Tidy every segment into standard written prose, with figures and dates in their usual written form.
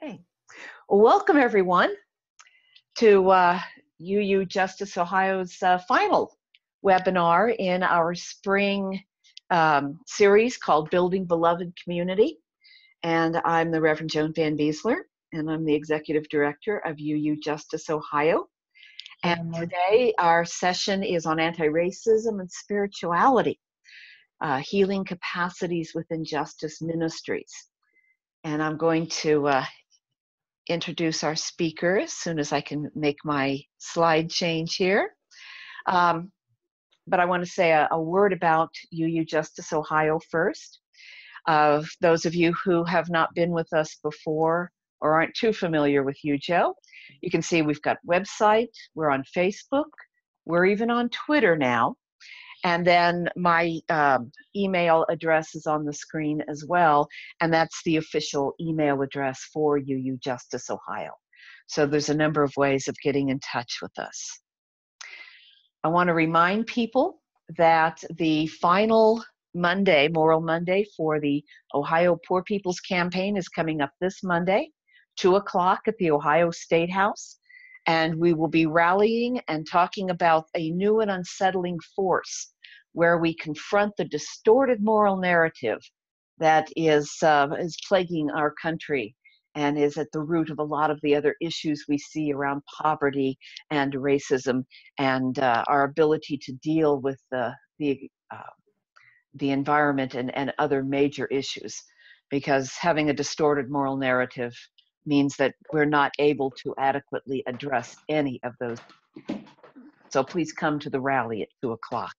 Okay. Well, welcome everyone to UU Justice Ohio's final webinar in our spring series called Building Beloved Community. And I'm the Reverend Joan Van Beesler, and I'm the Executive Director of UU Justice Ohio. And today our session is on anti-racism and spirituality, healing capacities within Justice Ministries. And I'm going to introduce our speaker as soon as I can make my slide change here. But I want to say a word about UU Justice Ohio first. Those of you who have not been with us before or aren't too familiar with UUJO, you can see we've got website, we're on Facebook, we're even on Twitter now. And then my email address is on the screen as well, and that's the official email address for UU Justice Ohio. So there's a number of ways of getting in touch with us. I want to remind people that the final Monday, Moral Monday, for the Ohio Poor People's Campaign is coming up this Monday, 2 o'clock at the Ohio State House. And we will be rallying and talking about a new and unsettling force where we confront the distorted moral narrative that is plaguing our country and is at the root of a lot of the other issues we see around poverty and racism and our ability to deal with the environment and other major issues. Because having a distorted moral narrative means that we're not able to adequately address any of those. So please come to the rally at 2 o'clock.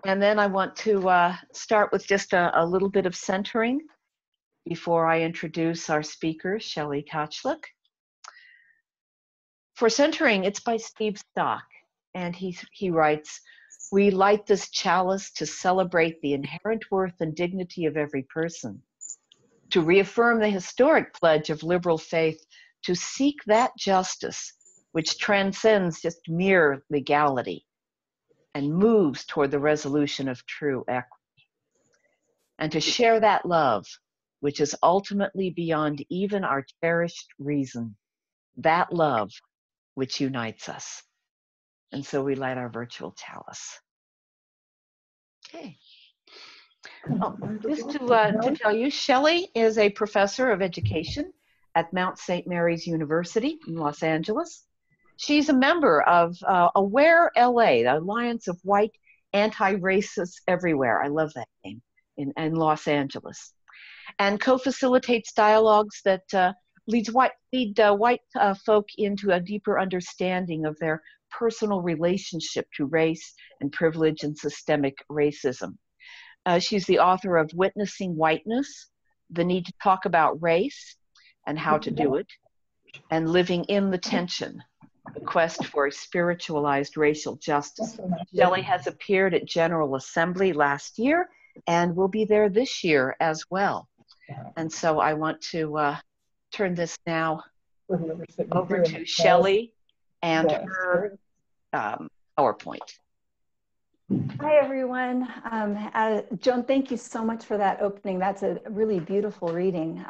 And then I want to start with just a little bit of centering before I introduce our speaker, Shelly Tochluk. For centering, it's by Steve Stock, and he writes, "We light this chalice to celebrate the inherent worth and dignity of every person, to reaffirm the historic pledge of liberal faith to seek that justice which transcends just mere legality and moves toward the resolution of true equity, and to share that love which is ultimately beyond even our cherished reason, that love which unites us." And so we light our virtual chalice. Okay. Oh, just to tell you, Shelly is a professor of education at Mount St. Mary's University in Los Angeles. She's a member of AWARE LA, the Alliance of White Anti-Racists Everywhere. I love that name, in Los Angeles. And co-facilitates dialogues that lead white folk into a deeper understanding of their personal relationship to race and privilege and systemic racism. She's the author of Witnessing Whiteness, The Need to Talk About Race and How to Do It, and Living in the Tension, The Quest for a Spiritualized Racial Justice. Shelly has appeared at General Assembly last year and will be there this year as well. And so I want to turn this now over to Shelly and her PowerPoint. Hi, everyone. Joan, thank you so much for that opening. That's a really beautiful reading.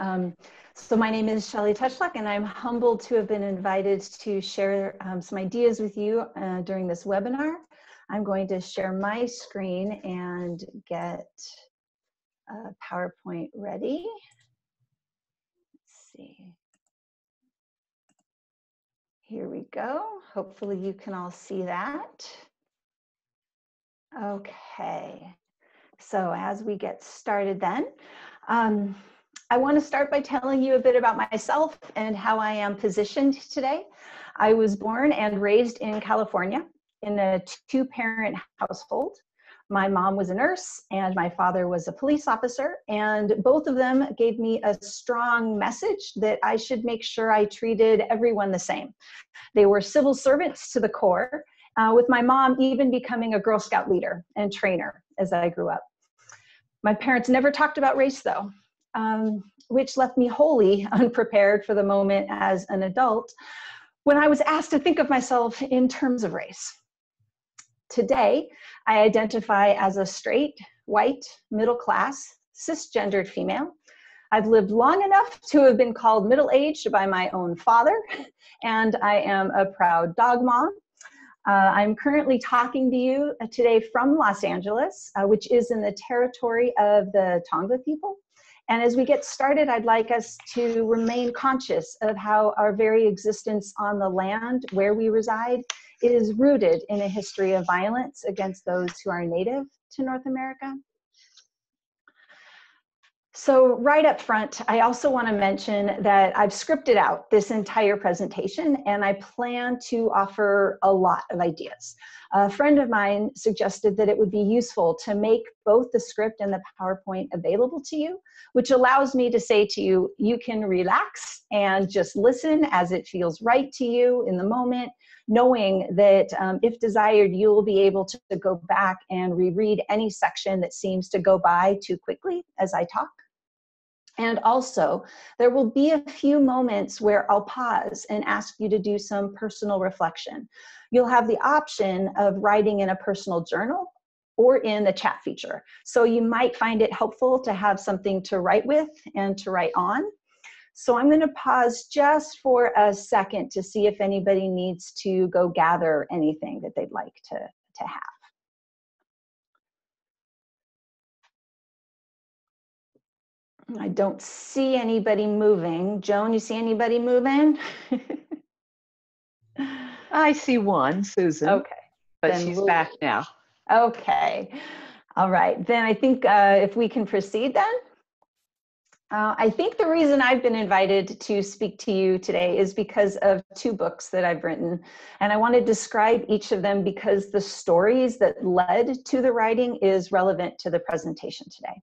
So my name is Shelly Tochluk, and I'm humbled to have been invited to share some ideas with you during this webinar. I'm going to share my screen and get PowerPoint ready. Let's see. Here we go. Hopefully you can all see that. Okay, so as we get started then, I want to start by telling you a bit about myself and how I am positioned today. I was born and raised in California in a two-parent household. My mom was a nurse and my father was a police officer, and both of them gave me a strong message that I should make sure I treated everyone the same. They were civil servants to the core, with my mom even becoming a Girl Scout leader and trainer as I grew up. My parents never talked about race though, which left me wholly unprepared for the moment as an adult when I was asked to think of myself in terms of race. Today, I identify as a straight, white, middle-class, cisgendered female I've lived long enough to have been called middle-aged by my own father, and I am a proud dog mom. I'm currently talking to you today from Los Angeles, which is in the territory of the Tongva people. And as we get started, I'd like us to remain conscious of how our very existence on the land where we reside is rooted in a history of violence against those who are native to North America. So right up front, I also want to mention that I've scripted out this entire presentation and I plan to offer a lot of ideas. A friend of mine suggested that it would be useful to make both the script and the PowerPoint available to you, which allows me to say to you, you can relax and just listen as it feels right to you in the moment, knowing that if desired, you will be able to go back and reread any section that seems to go by too quickly as I talk. And also, there will be a few moments where I'll pause and ask you to do some personal reflection. You'll have the option of writing in a personal journal or in the chat feature. So you might find it helpful to have something to write with and to write on. So I'm going to pause just for a second to see if anybody needs to go gather anything that they'd like to have. I don't see anybody moving. Joan, you see anybody moving? I see one, Susan. Okay. But she's back now. Okay. All right. Then I think if we can proceed then. I think the reason I've been invited to speak to you today is because of two books that I've written. And I want to describe each of them because the stories that led to the writing is relevant to the presentation today.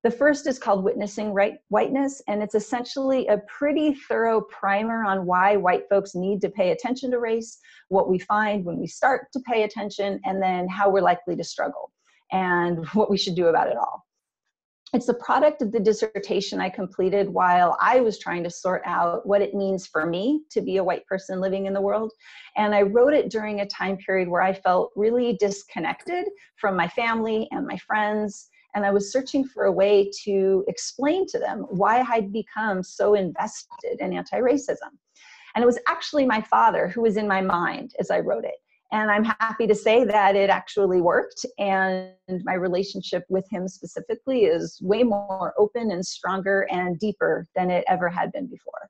The first is called Witnessing Whiteness, and it's essentially a pretty thorough primer on why white folks need to pay attention to race, what we find when we start to pay attention, and then how we're likely to struggle, and what we should do about it all. It's the product of the dissertation I completed while I was trying to sort out what it means for me to be a white person living in the world. And I wrote it during a time period where I felt really disconnected from my family and my friends. And I was searching for a way to explain to them why I'd become so invested in anti-racism. And it was actually my father who was in my mind as I wrote it. And I'm happy to say that it actually worked. And my relationship with him specifically is way more open and stronger and deeper than it ever had been before.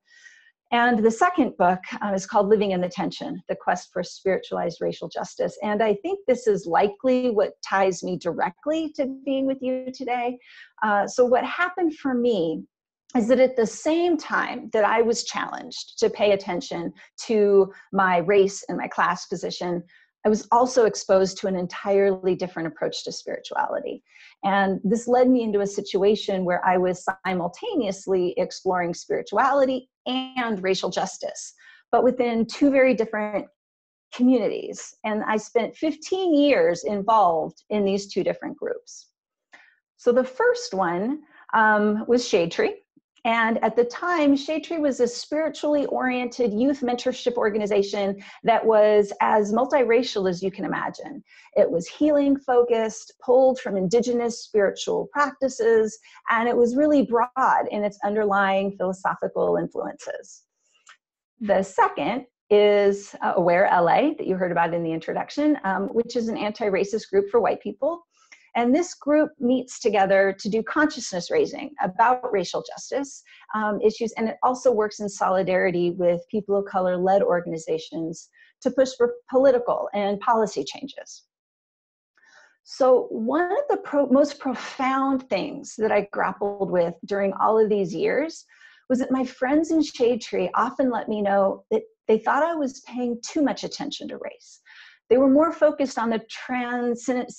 And the second book is called Living in the Tension, The Quest for Spiritualized Racial Justice. And I think this is likely what ties me directly to being with you today. So what happened for me is that at the same time that I was challenged to pay attention to my race and my class position, I was also exposed to an entirely different approach to spirituality. And this led me into a situation where I was simultaneously exploring spirituality and racial justice, but within two very different communities. And I spent 15 years involved in these two different groups. So the first one was Shade Tree. And at the time, Shade Tree was a spiritually oriented youth mentorship organization that was as multiracial as you can imagine. It was healing focused, pulled from indigenous spiritual practices, and it was really broad in its underlying philosophical influences. The second is Aware LA, that you heard about in the introduction, which is an anti-racist group for white people. And this group meets together to do consciousness raising about racial justice issues, and it also works in solidarity with people of color-led organizations to push for political and policy changes. So one of the most profound things that I grappled with during all of these years was that my friends in Shade Tree often let me know that they thought I was paying too much attention to race. They were more focused on the transcendent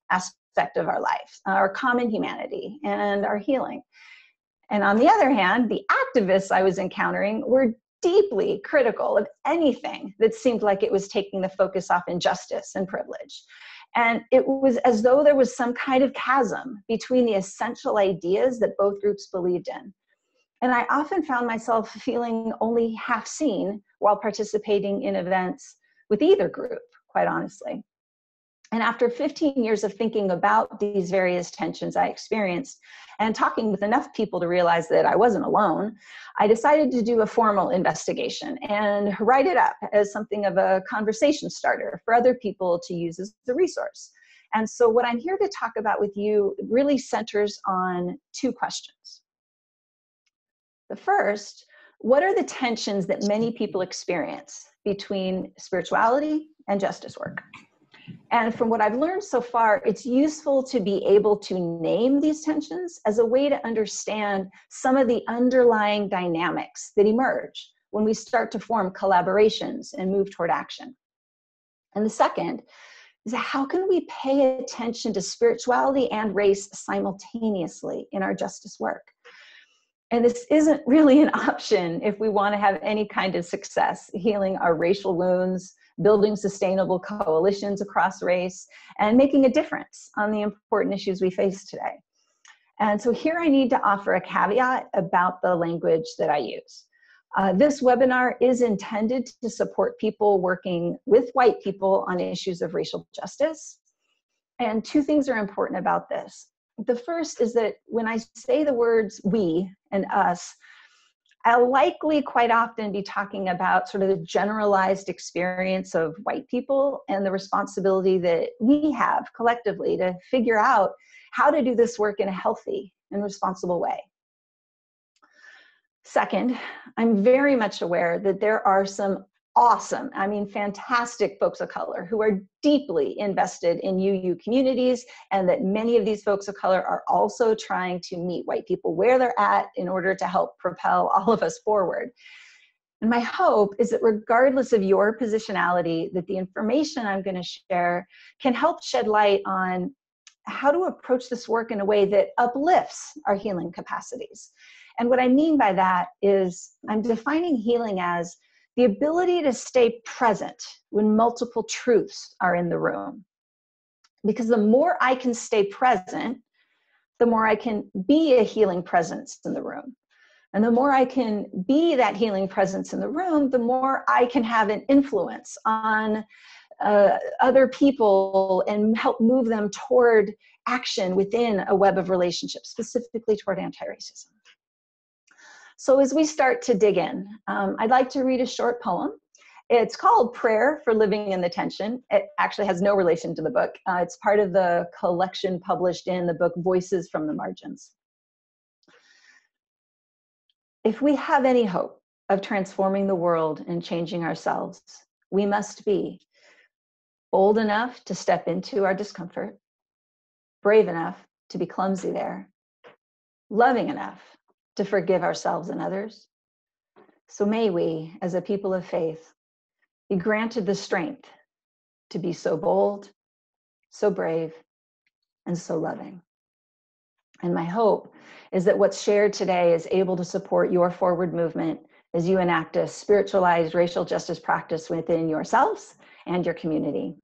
aspect of our life, our common humanity, and our healing. And on the other hand, the activists I was encountering were deeply critical of anything that seemed like it was taking the focus off injustice and privilege. And it was as though there was some kind of chasm between the essential ideas that both groups believed in. And I often found myself feeling only half seen while participating in events with either group, quite honestly. And after 15 years of thinking about these various tensions I experienced and talking with enough people to realize that I wasn't alone, I decided to do a formal investigation and write it up as something of a conversation starter for other people to use as a resource. And so what I'm here to talk about with you really centers on two questions. The first, what are the tensions that many people experience between spirituality and justice work? And from what I've learned so far, it's useful to be able to name these tensions as a way to understand some of the underlying dynamics that emerge when we start to form collaborations and move toward action. And the second is how can we pay attention to spirituality and race simultaneously in our justice work? And this isn't really an option if we want to have any kind of success healing our racial wounds, building sustainable coalitions across race, and making a difference on the important issues we face today. And so here I need to offer a caveat about the language that I use. This webinar is intended to support people working with white people on issues of racial justice. And two things are important about this. The first is that when I say the words we and us, I'll likely quite often be talking about sort of the generalized experience of white people and the responsibility that we have collectively to figure out how to do this work in a healthy and responsible way. Second, I'm very much aware that there are some awesome, I mean, fantastic folks of color who are deeply invested in UU communities, and that many of these folks of color are also trying to meet white people where they're at in order to help propel all of us forward. And my hope is that regardless of your positionality, that the information I'm going to share can help shed light on how to approach this work in a way that uplifts our healing capacities. And what I mean by that is I'm defining healing as the ability to stay present when multiple truths are in the room. Because the more I can stay present, the more I can be a healing presence in the room. And the more I can be that healing presence in the room, the more I can have an influence on other people and help move them toward action within a web of relationships, specifically toward anti-racism. So as we start to dig in, I'd like to read a short poem. It's called Prayer for Living in the Tension. It actually has no relation to the book. It's part of the collection published in the book Voices from the Margins. If we have any hope of transforming the world and changing ourselves, we must be bold enough to step into our discomfort, brave enough to be clumsy there, loving enough to forgive ourselves and others. So may we, as a people of faith, be granted the strength to be so bold, so brave, and so loving. And my hope is that what's shared today is able to support your forward movement as you enact a spiritualized racial justice practice within yourselves and your community.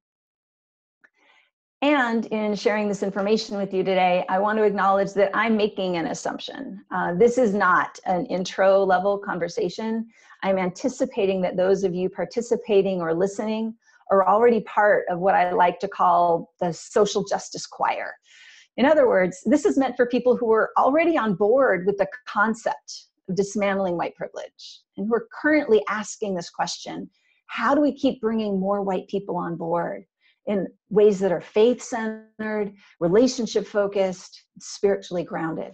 And in sharing this information with you today, I want to acknowledge that I'm making an assumption. This is not an intro level conversation. I'm anticipating that those of you participating or listening are already part of what I like to call the social justice choir. In other words, this is meant for people who are already on board with the concept of dismantling white privilege and who are currently asking this question: how do we keep bringing more white people on board in ways that are faith-centered, relationship-focused, spiritually grounded?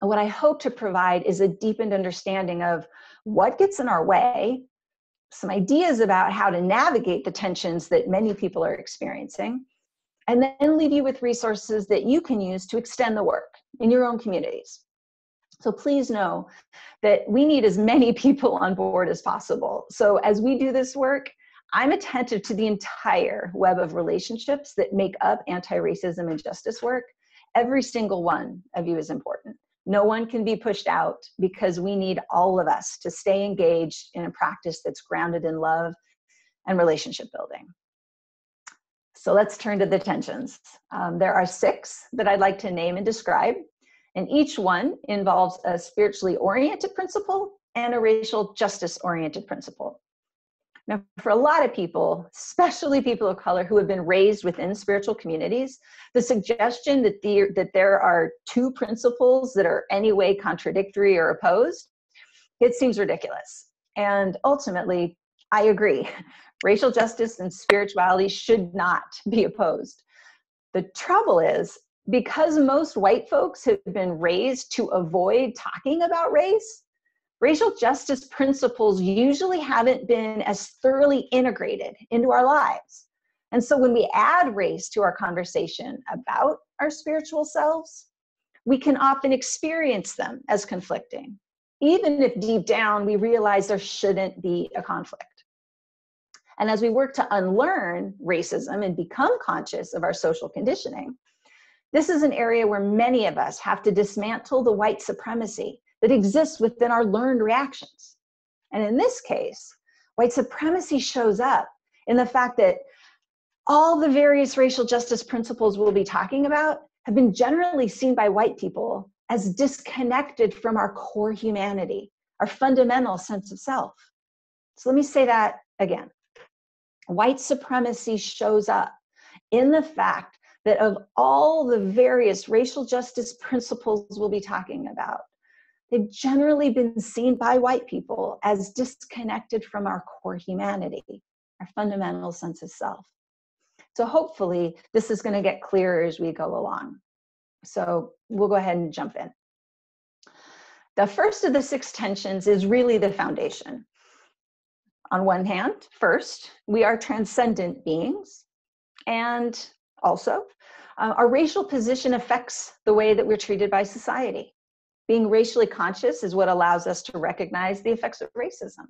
And what I hope to provide is a deepened understanding of what gets in our way, some ideas about how to navigate the tensions that many people are experiencing, and then leave you with resources that you can use to extend the work in your own communities. So please know that we need as many people on board as possible. So as we do this work, I'm attentive to the entire web of relationships that make up anti-racism and justice work. Every single one of you is important. No one can be pushed out because we need all of us to stay engaged in a practice that's grounded in love and relationship building. So let's turn to the tensions. There are 6 that I'd like to name and describe, and each one involves a spiritually oriented principle and a racial justice oriented principle. Now, for a lot of people, especially people of color who have been raised within spiritual communities, the suggestion that there are two principles that are any way contradictory or opposed, it seems ridiculous. And ultimately, I agree. Racial justice and spirituality should not be opposed. The trouble is, because most white folks have been raised to avoid talking about race, racial justice principles usually haven't been as thoroughly integrated into our lives. And so when we add race to our conversation about our spiritual selves, we can often experience them as conflicting, even if deep down we realize there shouldn't be a conflict. And as we work to unlearn racism and become conscious of our social conditioning, this is an area where many of us have to dismantle the white supremacy that exists within our learned reactions. And in this case, white supremacy shows up in the fact that all the various racial justice principles we'll be talking about have been generally seen by white people as disconnected from our core humanity, our fundamental sense of self. So let me say that again. White supremacy shows up in the fact that of all the various racial justice principles we'll be talking about, they've generally been seen by white people as disconnected from our core humanity, our fundamental sense of self. So hopefully this is going to get clearer as we go along. So we'll go ahead and jump in. The first of the 6 tensions is really the foundation. On one hand, first, we are transcendent beings, and also our racial position affects the way that we're treated by society. Being racially conscious is what allows us to recognize the effects of racism.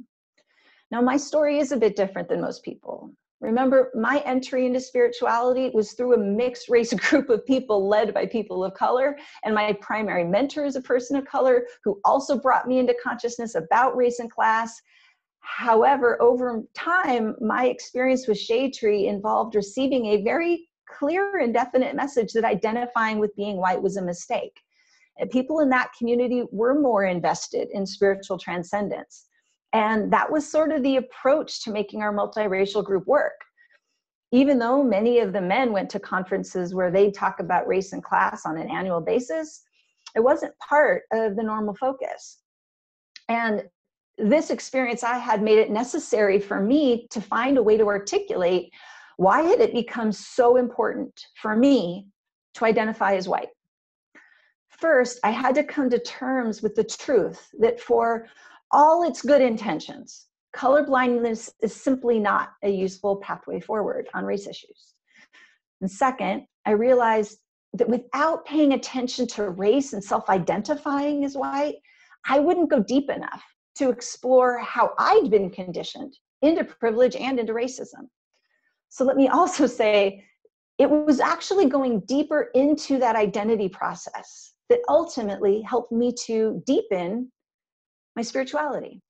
Now, my story is a bit different than most people. Remember, my entry into spirituality was through a mixed race group of people led by people of color, and my primary mentor is a person of color who also brought me into consciousness about race and class. However, over time, my experience with Shade Tree involved receiving a very clear and definite message that identifying with being white was a mistake. And people in that community were more invested in spiritual transcendence. And that was sort of the approach to making our multiracial group work. Even though many of the men went to conferences where they talk about race and class on an annual basis, it wasn't part of the normal focus. And this experience I had made it necessary for me to find a way to articulate why had it become so important for me to identify as white. First, I had to come to terms with the truth that for all its good intentions, colorblindness is simply not a useful pathway forward on race issues. And second, I realized that without paying attention to race and self-identifying as white, I wouldn't go deep enough to explore how I'd been conditioned into privilege and into racism. So let me also say, it was actually going deeper into that identity process that ultimately helped me to deepen my spirituality.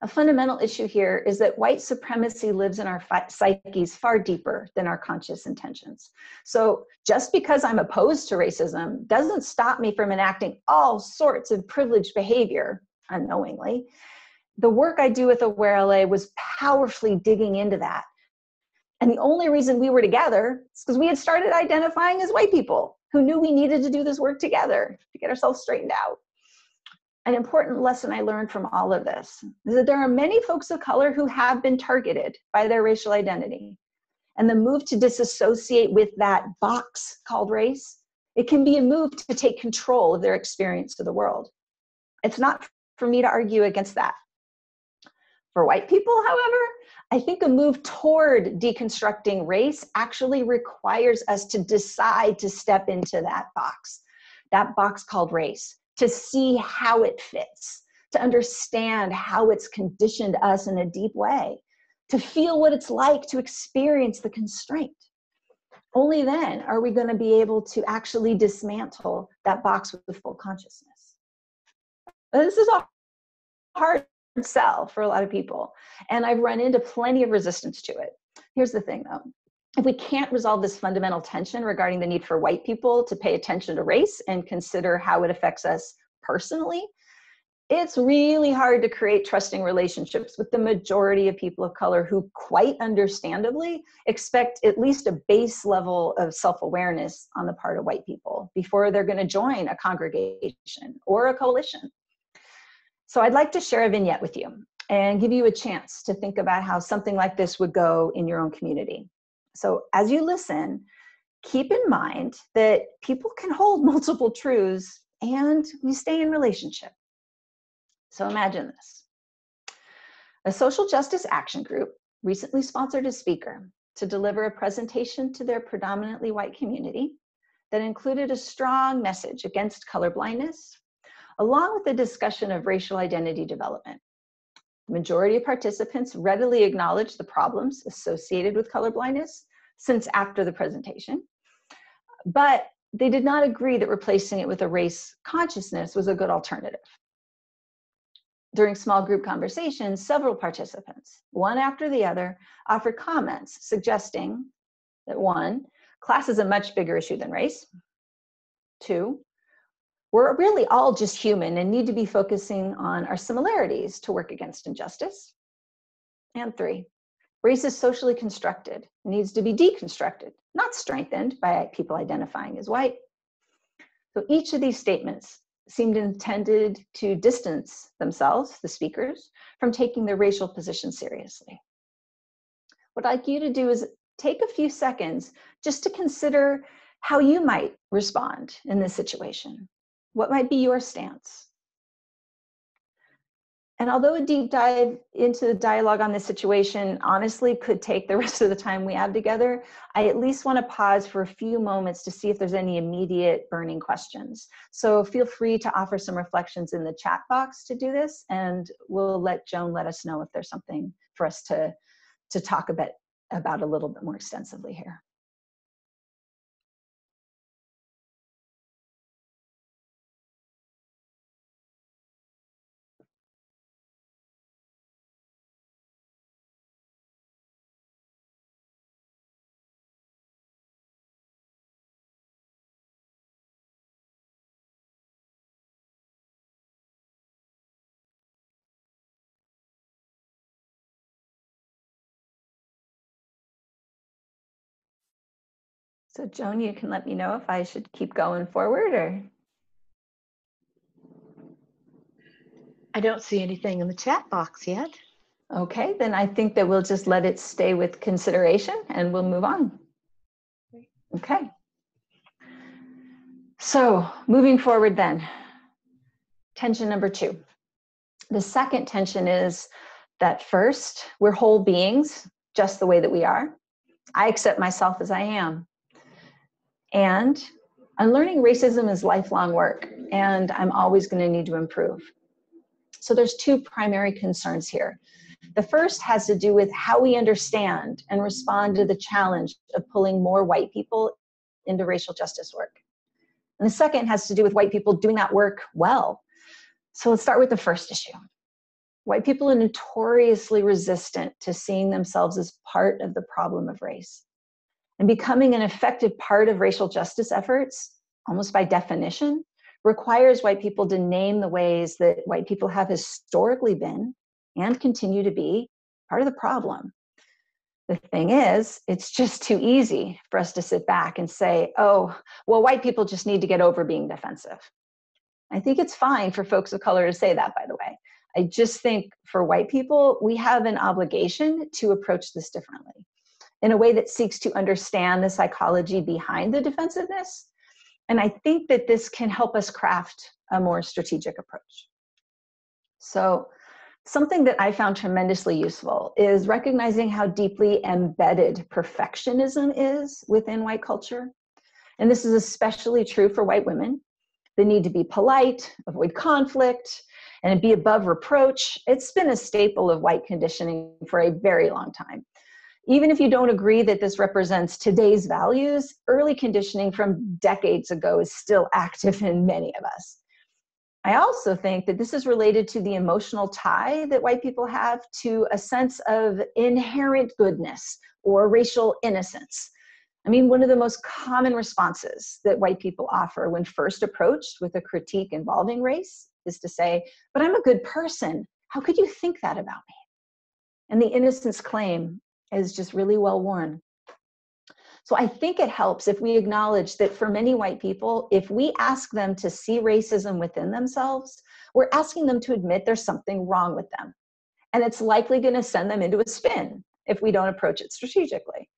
A fundamental issue here is that white supremacy lives in our psyches far deeper than our conscious intentions. So just because I'm opposed to racism doesn't stop me from enacting all sorts of privileged behavior unknowingly. The work I do with Aware LA was powerfully digging into that. And the only reason we were together is because we had started identifying as white people who knew we needed to do this work together to get ourselves straightened out. An important lesson I learned from all of this is that there are many folks of color who have been targeted by their racial identity. And the move to disassociate with that box called race, it can be a move to take control of their experience of the world. It's not for me to argue against that. For white people, however, I think a move toward deconstructing race actually requires us to decide to step into that box called race, to see how it fits, to understand how it's conditioned us in a deep way, to feel what it's like to experience the constraint. Only then are we going to be able to actually dismantle that box with full consciousness. This is a hard sell for a lot of people, and I've run into plenty of resistance to it. Here's the thing though. If we can't resolve this fundamental tension regarding the need for white people to pay attention to race and consider how it affects us personally, It's really hard to create trusting relationships with the majority of people of color who, quite understandably, expect at least a base level of self-awareness on the part of white people before they're going to join a congregation or a coalition. So I'd like to share a vignette with you and give you a chance to think about how something like this would go in your own community. So as you listen, keep in mind that people can hold multiple truths and we stay in relationship. So imagine this. A social justice action group recently sponsored a speaker to deliver a presentation to their predominantly white community that included a strong message against colorblindness, along with a discussion of racial identity development. The majority of participants readily acknowledged the problems associated with colorblindness since after the presentation, but they did not agree that replacing it with a race consciousness was a good alternative. During small group conversations, several participants, one after the other, offered comments suggesting that 1, class is a much bigger issue than race. 2, we're really all just human and need to be focusing on our similarities to work against injustice. And 3, race is socially constructed, needs to be deconstructed, not strengthened by people identifying as white. So each of these statements seemed intended to distance themselves, the speakers, from taking their racial position seriously. What I'd like you to do is take a few seconds just to consider how you might respond in this situation. What might be your stance? And although a deep dive into the dialogue on this situation honestly could take the rest of the time we have together, I at least want to pause for a few moments to see if there's any immediate burning questions. So feel free to offer some reflections in the chat box to do this, and we'll let Joan let us know if there's something for us to talk about a little bit more extensively here. So Joan, you can let me know if I should keep going forward or. I don't see anything in the chat box yet. Okay, then I think that we'll just let it stay with consideration and we'll move on. Okay. So moving forward then, tension number 2. The second tension is that first, we're whole beings just the way that we are. I accept myself as I am. And unlearning racism is lifelong work, and I'm always going to need to improve. So there's 2 primary concerns here. The first has to do with how we understand and respond to the challenge of pulling more white people into racial justice work. And the second has to do with white people doing that work well. So let's start with the first issue. White people are notoriously resistant to seeing themselves as part of the problem of race. And becoming an effective part of racial justice efforts, almost by definition, requires white people to name the ways that white people have historically been and continue to be part of the problem. The thing is, it's just too easy for us to sit back and say, oh, well, white people just need to get over being defensive. I think it's fine for folks of color to say that, by the way. I just think for white people, we have an obligation to approach this differently in a way that seeks to understand the psychology behind the defensiveness. And I think that this can help us craft a more strategic approach. So something that I found tremendously useful is recognizing how deeply embedded perfectionism is within white culture. And this is especially true for white women. The need to be polite, avoid conflict, and be above reproach. It's been a staple of white conditioning for a very long time. Even if you don't agree that this represents today's values, early conditioning from decades ago is still active in many of us. I also think that this is related to the emotional tie that white people have to a sense of inherent goodness or racial innocence. I mean, one of the most common responses that white people offer when first approached with a critique involving race is to say, but I'm a good person. How could you think that about me? And the innocence claim is just really well worn. So I think it helps if we acknowledge that for many white people, if we ask them to see racism within themselves, we're asking them to admit there's something wrong with them. And it's likely going to send them into a spin if we don't approach it strategically.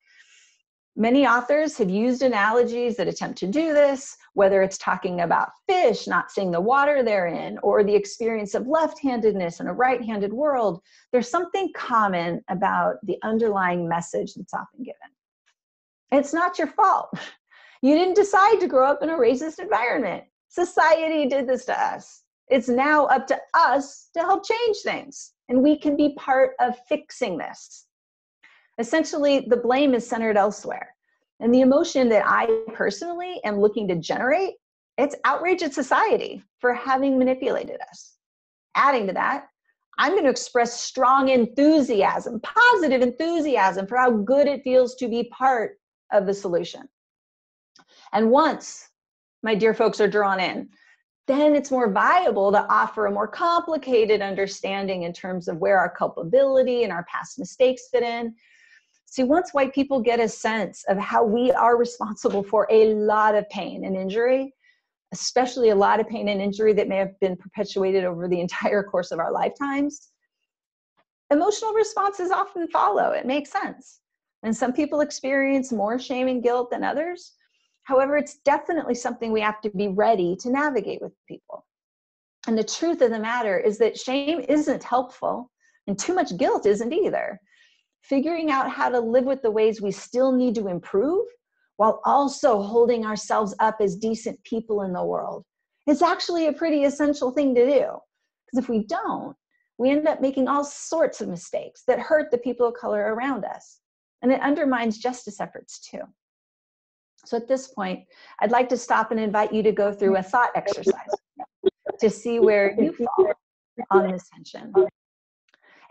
Many authors have used analogies that attempt to do this, whether it's talking about fish not seeing the water they're in, or the experience of left-handedness in a right-handed world. There's something common about the underlying message that's often given. It's not your fault. You didn't decide to grow up in a racist environment. Society did this to us. It's now up to us to help change things, and we can be part of fixing this. Essentially, the blame is centered elsewhere. And the emotion that I personally am looking to generate, it's outrage at society for having manipulated us. Adding to that, I'm going to express strong enthusiasm, positive enthusiasm for how good it feels to be part of the solution. And once my dear folks are drawn in, then it's more viable to offer a more complicated understanding in terms of where our culpability and our past mistakes fit in. See, once white people get a sense of how we are responsible for a lot of pain and injury, especially a lot of pain and injury that may have been perpetuated over the entire course of our lifetimes, emotional responses often follow. It makes sense. And some people experience more shame and guilt than others. However, it's definitely something we have to be ready to navigate with people. And the truth of the matter is that shame isn't helpful, and too much guilt isn't either. Figuring out how to live with the ways we still need to improve while also holding ourselves up as decent people in the world is actually a pretty essential thing to do. Because if we don't, we end up making all sorts of mistakes that hurt the people of color around us. And it undermines justice efforts too. So at this point, I'd like to stop and invite you to go through a thought exercise to see where you fall on this tension.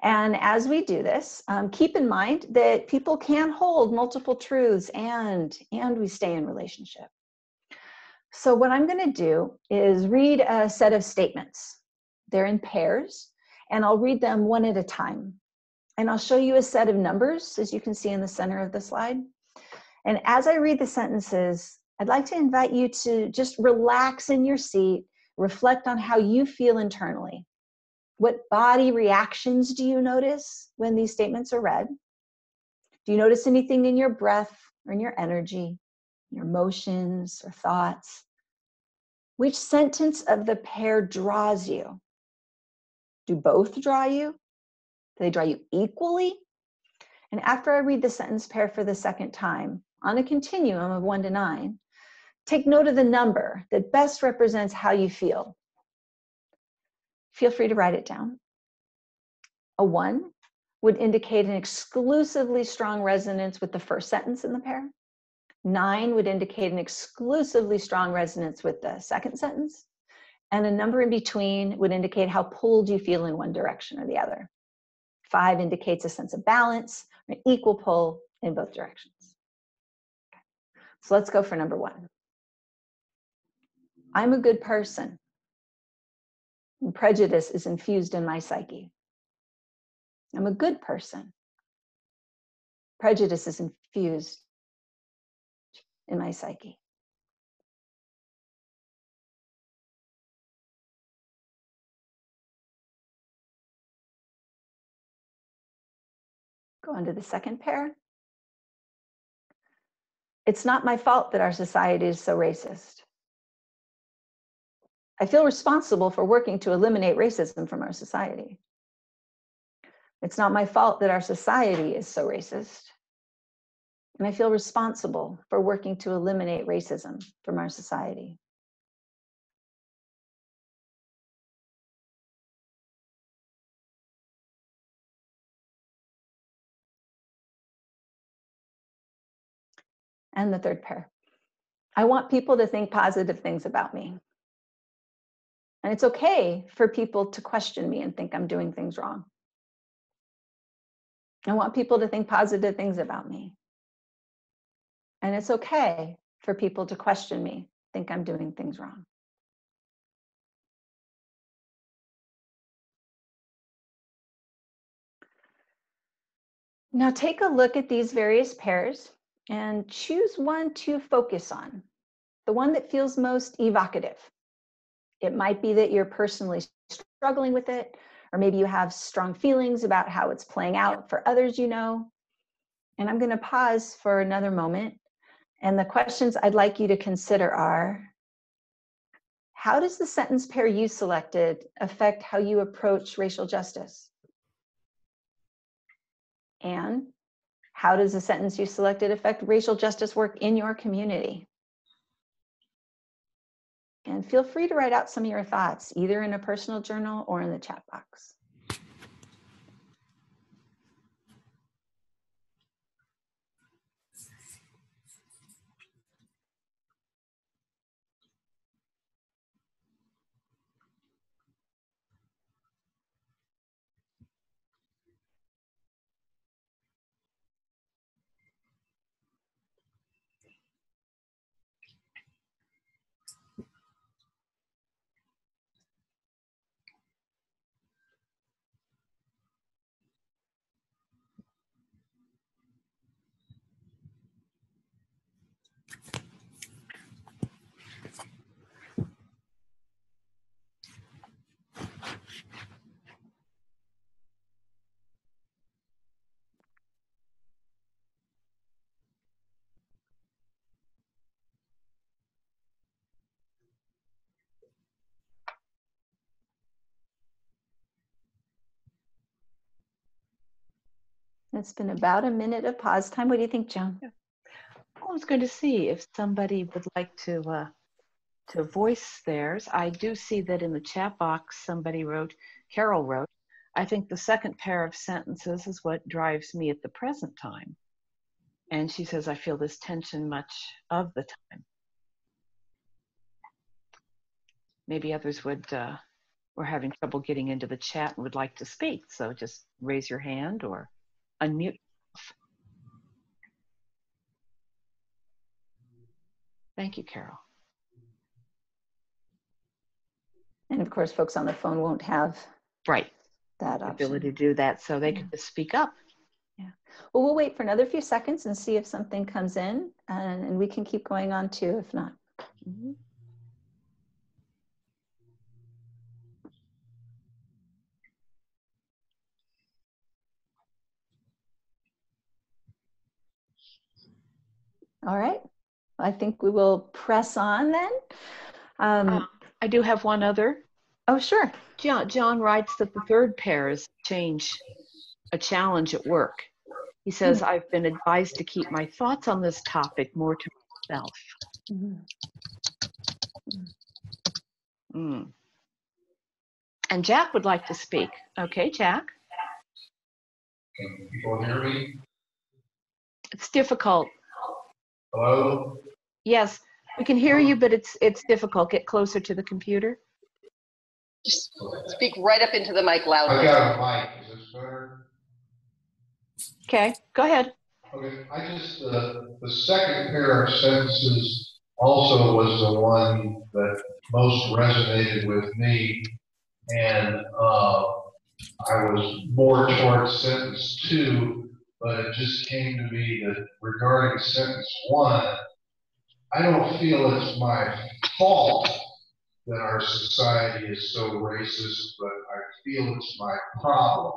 And as we do this, keep in mind that people can hold multiple truths and we stay in relationship. So what I'm going to do is read a set of statements. They're in pairs, and I'll read them one at a time. And I'll show you a set of numbers, as you can see in the center of the slide. And as I read the sentences, I'd like to invite you to just relax in your seat, reflect on how you feel internally. What body reactions do you notice when these statements are read? Do you notice anything in your breath or in your energy, your emotions or thoughts? Which sentence of the pair draws you? Do both draw you? Do they draw you equally? And after I read the sentence pair for the second time, on a continuum of 1 to 9, take note of the number that best represents how you feel. Feel free to write it down. A 1 would indicate an exclusively strong resonance with the first sentence in the pair. 9 would indicate an exclusively strong resonance with the second sentence. And a number in between would indicate how pulled you feel in one direction or the other. 5 indicates a sense of balance, an equal pull in both directions. Okay. So let's go for number 1. I'm a good person. And prejudice is infused in my psyche. I'm a good person. Prejudice is infused in my psyche. Go on to the second pair. It's not my fault that our society is so racist. I feel responsible for working to eliminate racism from our society. It's not my fault that our society is so racist. And I feel responsible for working to eliminate racism from our society. And the third pair. I want people to think positive things about me. And it's okay for people to question me and think I'm doing things wrong. I want people to think positive things about me. And it's okay for people to question me, think I'm doing things wrong. Now take a look at these various pairs and choose one to focus on, the one that feels most evocative. It might be that you're personally struggling with it, or maybe you have strong feelings about how it's playing out for others you know. And I'm going to pause for another moment. And the questions I'd like you to consider are, how does the sentence pair you selected affect how you approach racial justice? And how does the sentence you selected affect racial justice work in your community? And feel free to write out some of your thoughts, either in a personal journal or in the chat box. It's been about a minute of pause time. What do you think, Joan? I was going to see if somebody would like to voice theirs. I do see that in the chat box somebody wrote, Carol wrote, I think the second pair of sentences is what drives me at the present time. And she says, I feel this tension much of the time. Maybe others were having trouble getting into the chat and would like to speak. So just raise your hand or unmute. Thank you, Carol. And of course, folks on the phone won't have that option. Ability to do that, so they could just speak up. Yeah. Well, we'll wait for another few seconds and see if something comes in, and we can keep going on too, if not. Mm-hmm. All right. I think we will press on then. I do have one other. Oh, sure. John writes that the third pair is a challenge at work. He says, I've been advised to keep my thoughts on this topic more to myself. And Jack would like to speak. Okay, Jack. Can people hear me? It's difficult. Hello? Yes, we can hear you, but it's difficult. Get closer to the computer. Just speak right up into the mic loudly. I got a mic. Is this better? Okay, go ahead. Okay, the second pair of sentences also was the one that most resonated with me, and I was more towards sentence 2, but it just came to me that regarding sentence 1, I don't feel it's my fault that our society is so racist, but I feel it's my problem.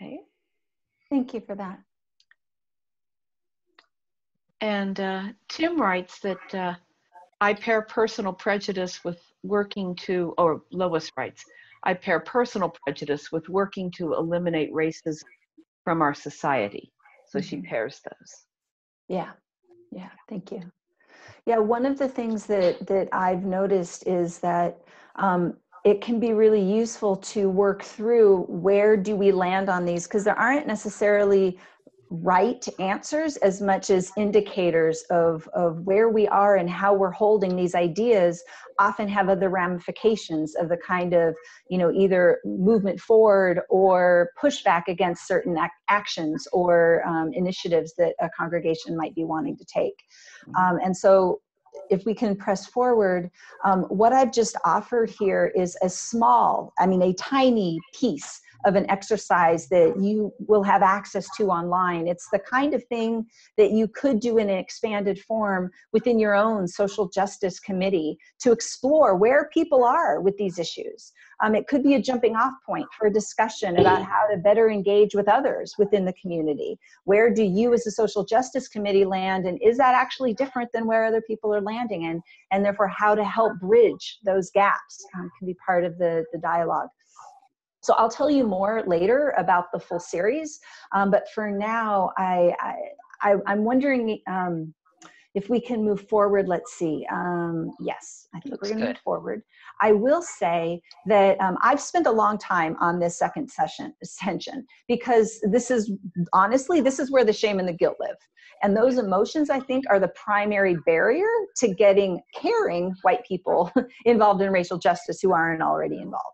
Okay. Thank you for that. And Tim writes that I pair personal prejudice with working to, or Lois writes, I pair personal prejudice with working to eliminate racism from our society. So she pairs those. Yeah, thank you. Yeah, one of the things that I've noticed is that it can be really useful to work through where do we land on these, because there aren't necessarily right answers as much as indicators of where we are and how we're holding these ideas often have other ramifications of the kind of, either movement forward or pushback against certain actions or initiatives that a congregation might be wanting to take. And so if we can press forward, what I've just offered here is a small, a tiny piece of an exercise that you will have access to online. It's the kind of thing that you could do in an expanded form within your own social justice committee to explore where people are with these issues. It could be a jumping off point for a discussion about how to better engage with others within the community. Where do you as a social justice committee land, and is that actually different than where other people are landing? And therefore how to help bridge those gaps can be part of the dialogue. So I'll tell you more later about the full series, but for now, I'm wondering if we can move forward. Let's see. Yes, I think we're going to move forward. I will say that I've spent a long time on this second session, because this is, honestly, this is where the shame and the guilt live. And those emotions, I think, are the primary barrier to getting caring white people involved in racial justice who aren't already involved.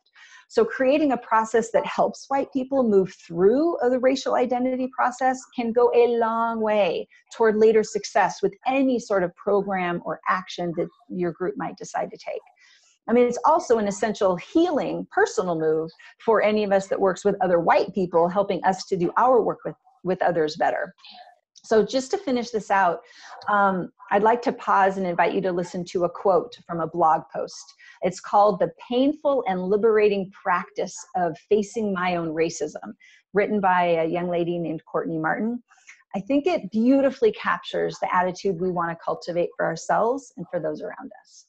So creating a process that helps white people move through the racial identity process can go a long way toward later success with any sort of program or action that your group might decide to take. It's also an essential healing personal move for any of us that works with other white people, helping us to do our work with others better. So just to finish this out, I'd like to pause and invite you to listen to a quote from a blog post. It's called "The Painful and Liberating Practice of Facing My Own Racism," written by a young lady named Courtney Martin. I think it beautifully captures the attitude we want to cultivate for ourselves and for those around us.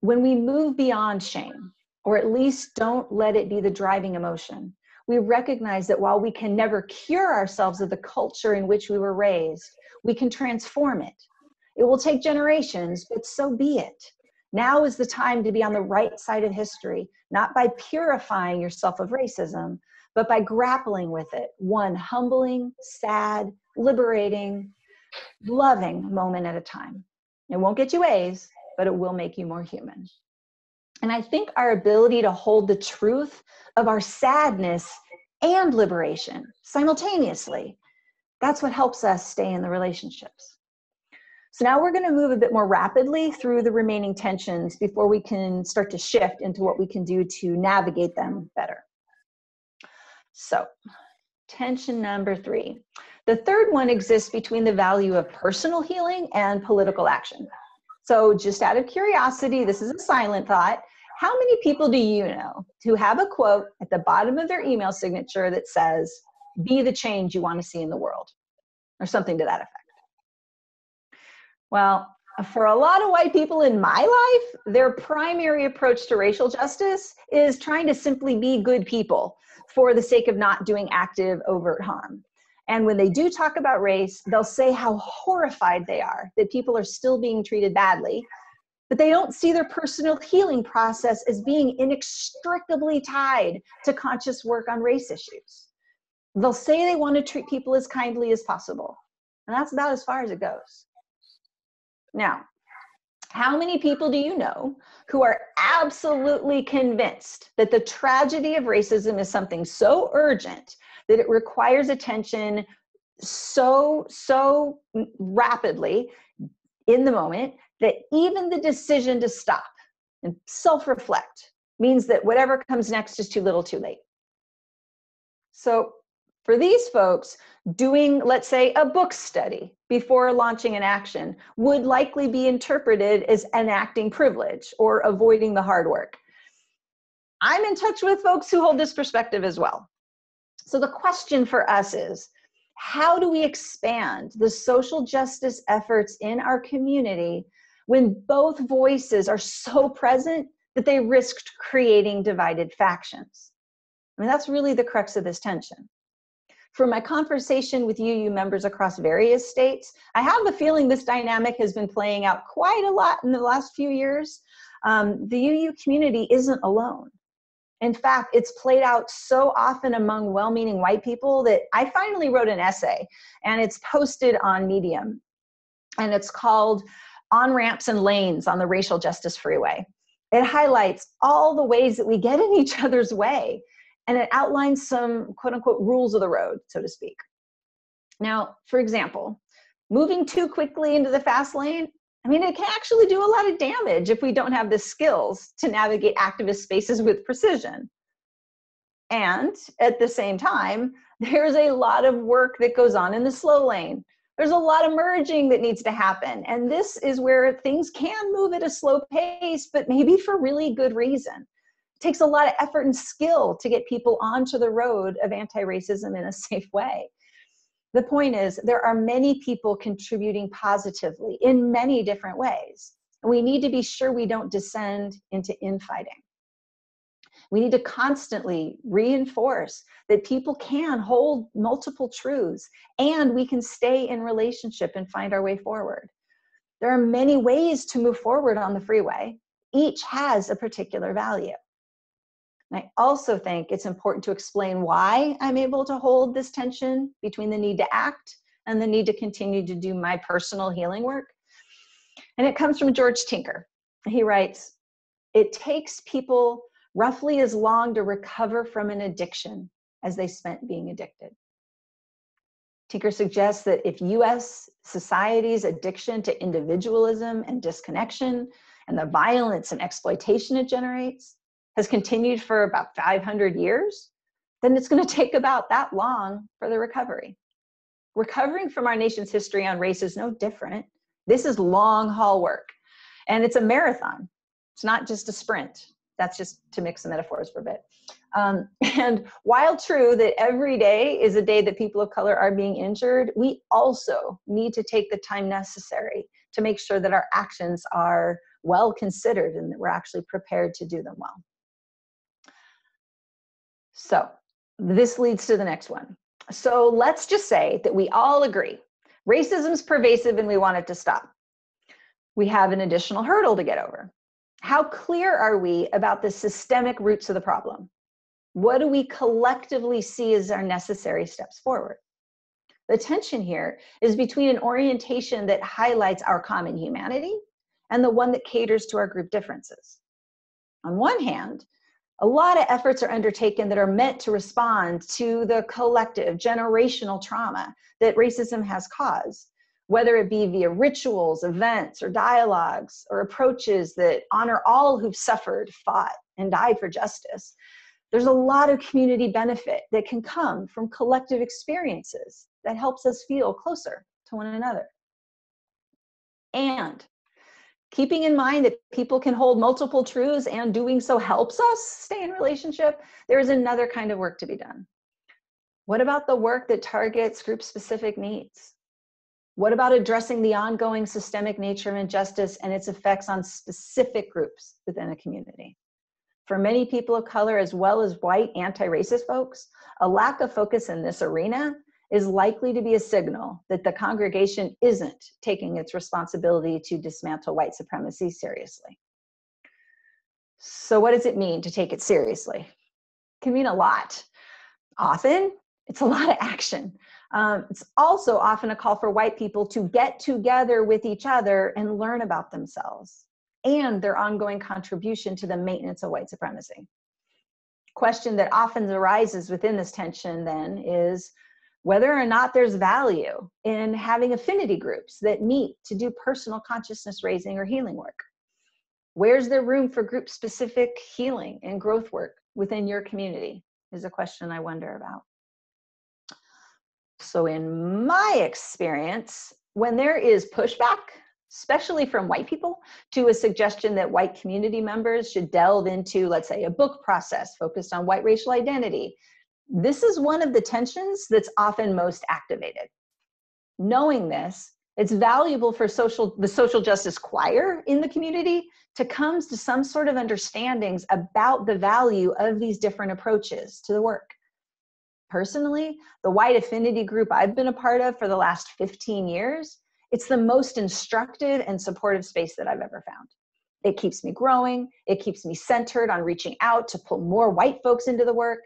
When we move beyond shame, or at least don't let it be the driving emotion, we recognize that while we can never cure ourselves of the culture in which we were raised, we can transform it. It will take generations, but so be it. Now is the time to be on the right side of history, not by purifying yourself of racism, but by grappling with it, one humbling, sad, liberating, loving moment at a time. It won't get you A's, but it will make you more human. And I think our ability to hold the truth of our sadness and liberation simultaneously, that's what helps us stay in the relationships. So now we're going to move a bit more rapidly through the remaining tensions before we can start to shift into what we can do to navigate them better. So, tension number 3. The third one exists between the value of personal healing and political action. So just out of curiosity, this is a silent thought. How many people do you know who have a quote at the bottom of their email signature that says, "Be the change you want to see in the world," or something to that effect? Well, for a lot of white people in my life, their primary approach to racial justice is trying to simply be good people for the sake of not doing active, overt harm. And when they do talk about race, they'll say how horrified they are that people are still being treated badly, but they don't see their personal healing process as being inextricably tied to conscious work on race issues. They'll say they want to treat people as kindly as possible, and that's about as far as it goes. Now, how many people do you know who are absolutely convinced that the tragedy of racism is something so urgent that it requires attention so rapidly in the moment that even the decision to stop and self-reflect means that whatever comes next is too little too late? So for these folks, doing, let's say, a book study before launching an action would likely be interpreted as enacting privilege or avoiding the hard work. I'm in touch with folks who hold this perspective as well. So the question for us is, how do we expand the social justice efforts in our community when both voices are so present that they risked creating divided factions? That's really the crux of this tension. From my conversation with UU members across various states, I have the feeling this dynamic has been playing out quite a lot in the last few years. The UU community isn't alone. In fact, it's played out so often among well-meaning white people that I finally wrote an essay, and it's posted on Medium. And it's called "On-Ramps and Lanes on the Racial Justice Freeway." It highlights all the ways that we get in each other's way, and it outlines some quote-unquote rules of the road, so to speak. Now, for example, moving too quickly into the fast lane I mean, it can actually do a lot of damage if we don't have the skills to navigate activist spaces with precision. And at the same time, there's a lot of work that goes on in the slow lane. There's a lot of merging that needs to happen. And this is where things can move at a slow pace, but maybe for really good reason. It takes a lot of effort and skill to get people onto the road of anti-racism in a safe way. The point is, there are many people contributing positively in many different ways. And we need to be sure we don't descend into infighting. We need to constantly reinforce that people can hold multiple truths and we can stay in relationship and find our way forward. There are many ways to move forward on the freeway. Each has a particular value. And I also think it's important to explain why I'm able to hold this tension between the need to act and the need to continue to do my personal healing work. And it comes from George Tinker. He writes, "It takes people roughly as long to recover from an addiction as they spent being addicted." Tinker suggests that if US society's addiction to individualism and disconnection and the violence and exploitation it generates has continued for about 500 years, then it's going to take about that long for the recovery. Recovering from our nation's history on race is no different. This is long haul work, and it's a marathon. It's not just a sprint. That's just to mix the metaphors for a bit. And while true that every day is a day that people of color are being injured, we also need to take the time necessary to make sure that our actions are well considered and that we're actually prepared to do them well. So this leads to the next one. So let's just say that we all agree racism is pervasive and we want it to stop. We have an additional hurdle to get over. How clear are we about the systemic roots of the problem? What do we collectively see as our necessary steps forward? The tension here is between an orientation that highlights our common humanity and the one that caters to our group differences. On one hand, a lot of efforts are undertaken that are meant to respond to the collective generational trauma that racism has caused, whether it be via rituals, events, or dialogues, or approaches that honor all who've suffered, fought, and died for justice. There's a lot of community benefit that can come from collective experiences that helps us feel closer to one another. And keeping in mind that people can hold multiple truths and doing so helps us stay in relationship, there is another kind of work to be done. What about the work that targets group-specific needs? What about addressing the ongoing systemic nature of injustice and its effects on specific groups within a community? For many people of color, as well as white anti-racist folks, a lack of focus in this arena is likely to be a signal that the congregation isn't taking its responsibility to dismantle white supremacy seriously. So what does it mean to take it seriously? It can mean a lot. Often, it's a lot of action. It's also often a call for white people to get together with each other and learn about themselves and their ongoing contribution to the maintenance of white supremacy. Question that often arises within this tension then is whether or not there's value in having affinity groups that meet to do personal consciousness raising or healing work. Where's there room for group-specific healing and growth work within your community is a question I wonder about. So in my experience, when there is pushback, especially from white people, to a suggestion that white community members should delve into, let's say, a book process focused on white racial identity, this is one of the tensions that's often most activated. Knowing this, it's valuable for the social justice choir in the community to come to some sort of understandings about the value of these different approaches to the work. Personally, the white affinity group I've been a part of for the last 15 years, it's the most instructive and supportive space that I've ever found. It keeps me growing. It keeps me centered on reaching out to pull more white folks into the work.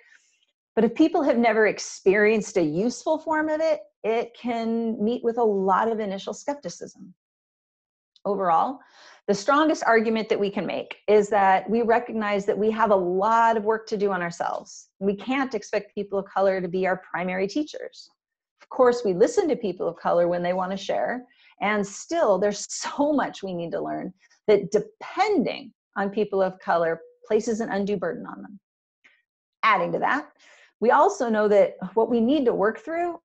But if people have never experienced a useful form of it, it can meet with a lot of initial skepticism. Overall, the strongest argument that we can make is that we recognize that we have a lot of work to do on ourselves. We can't expect people of color to be our primary teachers. Of course, we listen to people of color when they want to share, And still, there's so much we need to learn that depending on people of color places an undue burden on them. Adding to that, we also know that what we need to work through,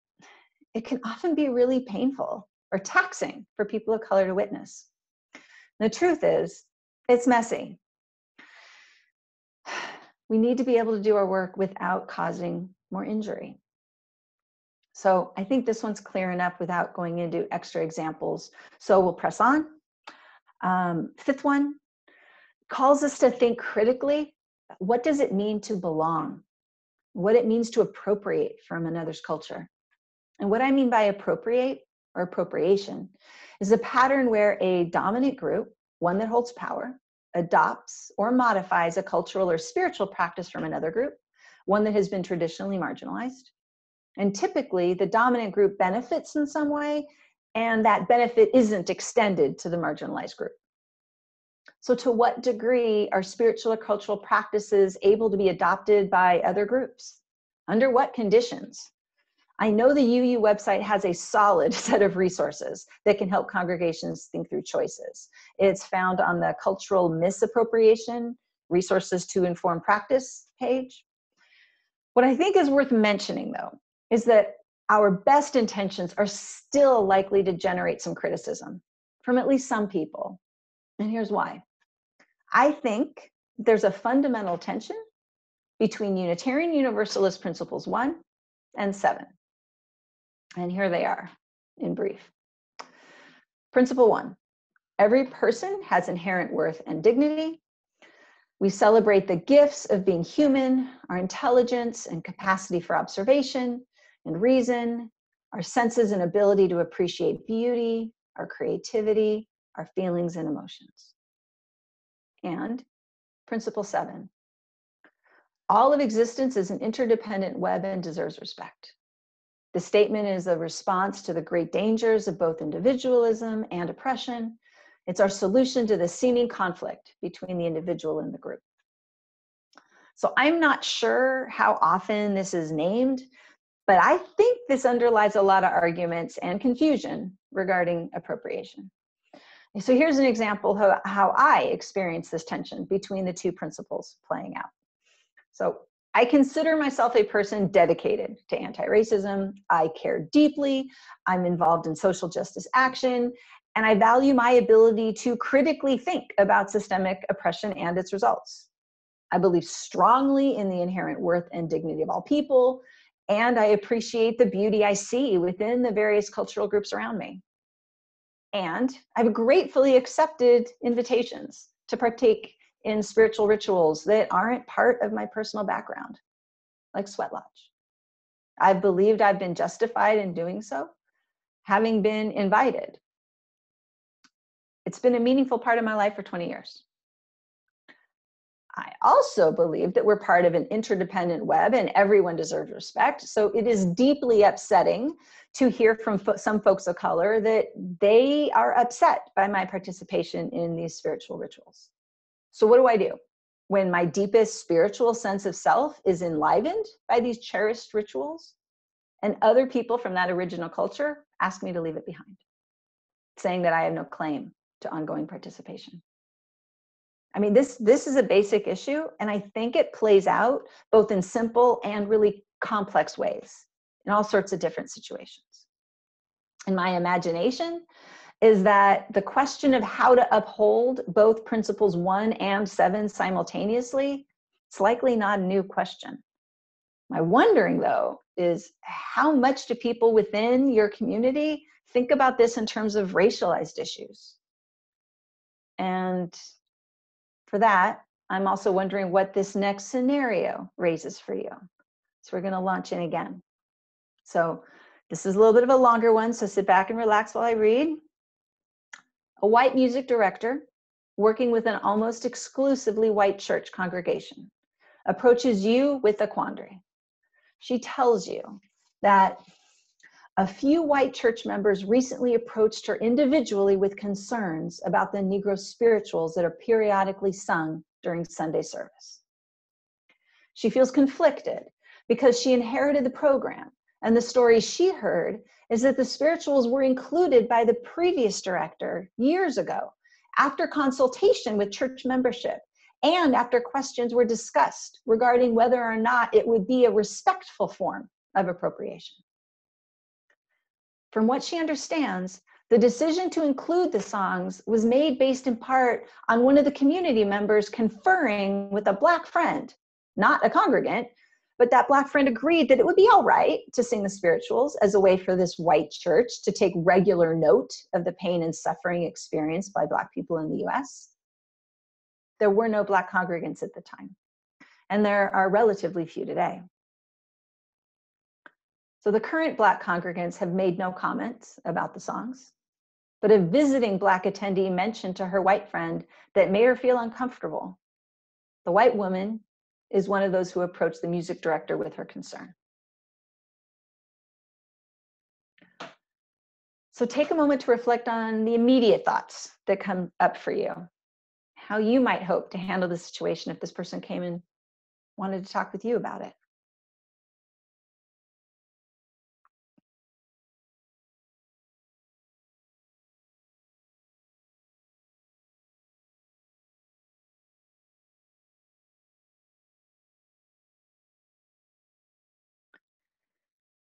it can often be really painful or taxing for people of color to witness. The truth is, it's messy. We need to be able to do our work without causing more injury. So I think this one's clear enough without going into extra examples. So we'll press on. Fifth one calls us to think critically. What does it mean to belong? What it means to appropriate from another's culture. And what I mean by appropriate or appropriation is a pattern where a dominant group, one that holds power, adopts or modifies a cultural or spiritual practice from another group, one that has been traditionally marginalized. And typically the dominant group benefits in some way, and that benefit isn't extended to the marginalized group. So to what degree are spiritual or cultural practices able to be adopted by other groups? Under what conditions? I know the UU website has a solid set of resources that can help congregations think through choices. It's found on the Cultural Misappropriation Resources to Inform Practice page. What I think is worth mentioning, though, is that our best intentions are still likely to generate some criticism from at least some people. And here's why. I think there's a fundamental tension between Unitarian Universalist Principles 1 and 7. And here they are in brief. Principle 1, every person has inherent worth and dignity. We celebrate the gifts of being human, our intelligence and capacity for observation and reason, our senses and ability to appreciate beauty, our creativity, our feelings and emotions. And principle 7, all of existence is an interdependent web and deserves respect. The statement is a response to the great dangers of both individualism and oppression. It's our solution to the seeming conflict between the individual and the group. So I'm not sure how often this is named, but I think this underlies a lot of arguments and confusion regarding appropriation. So here's an example of how I experience this tension between the two principles playing out. So I consider myself a person dedicated to anti-racism. I care deeply. I'm involved in social justice action, and I value my ability to critically think about systemic oppression and its results. I believe strongly in the inherent worth and dignity of all people, and I appreciate the beauty I see within the various cultural groups around me. And I've gratefully accepted invitations to partake in spiritual rituals that aren't part of my personal background, like sweat lodge. I've believed I've been justified in doing so, having been invited. It's been a meaningful part of my life for 20 years. I also believe that we're part of an interdependent web and everyone deserves respect. So it is deeply upsetting to hear from some folks of color that they are upset by my participation in these spiritual rituals. So what do I do when my deepest spiritual sense of self is enlivened by these cherished rituals and other people from that original culture ask me to leave it behind, saying that I have no claim to ongoing participation? I mean, this is a basic issue, and I think it plays out both in simple and really complex ways in all sorts of different situations. And my imagination is that the question of how to uphold both principles 1 and 7 simultaneously, it's likely not a new question. My wondering, though, is how much do people within your community think about this in terms of racialized issues? And for that, I'm also wondering what this next scenario raises for you. So we're going to launch in again. So this is a little bit of a longer one, so sit back and relax while I read. A white music director working with an almost exclusively white church congregation approaches you with a quandary. She tells you that a few white church members recently approached her individually with concerns about the Negro spirituals that are periodically sung during Sunday service. She feels conflicted because she inherited the program, and the stories she heard is that the spirituals were included by the previous director years ago, after consultation with church membership, and after questions were discussed regarding whether or not it would be a respectful form of appropriation. From what she understands, the decision to include the songs was made based in part on one of the community members conferring with a Black friend, not a congregant, but that Black friend agreed that it would be all right to sing the spirituals as a way for this white church to take regular note of the pain and suffering experienced by Black people in the US. There were no Black congregants at the time, and there are relatively few today. So the current Black congregants have made no comments about the songs, but a visiting Black attendee mentioned to her white friend that made her feel uncomfortable. The white woman is one of those who approached the music director with her concern. So take a moment to reflect on the immediate thoughts that come up for you, how you might hope to handle the situation if this person came and wanted to talk with you about it.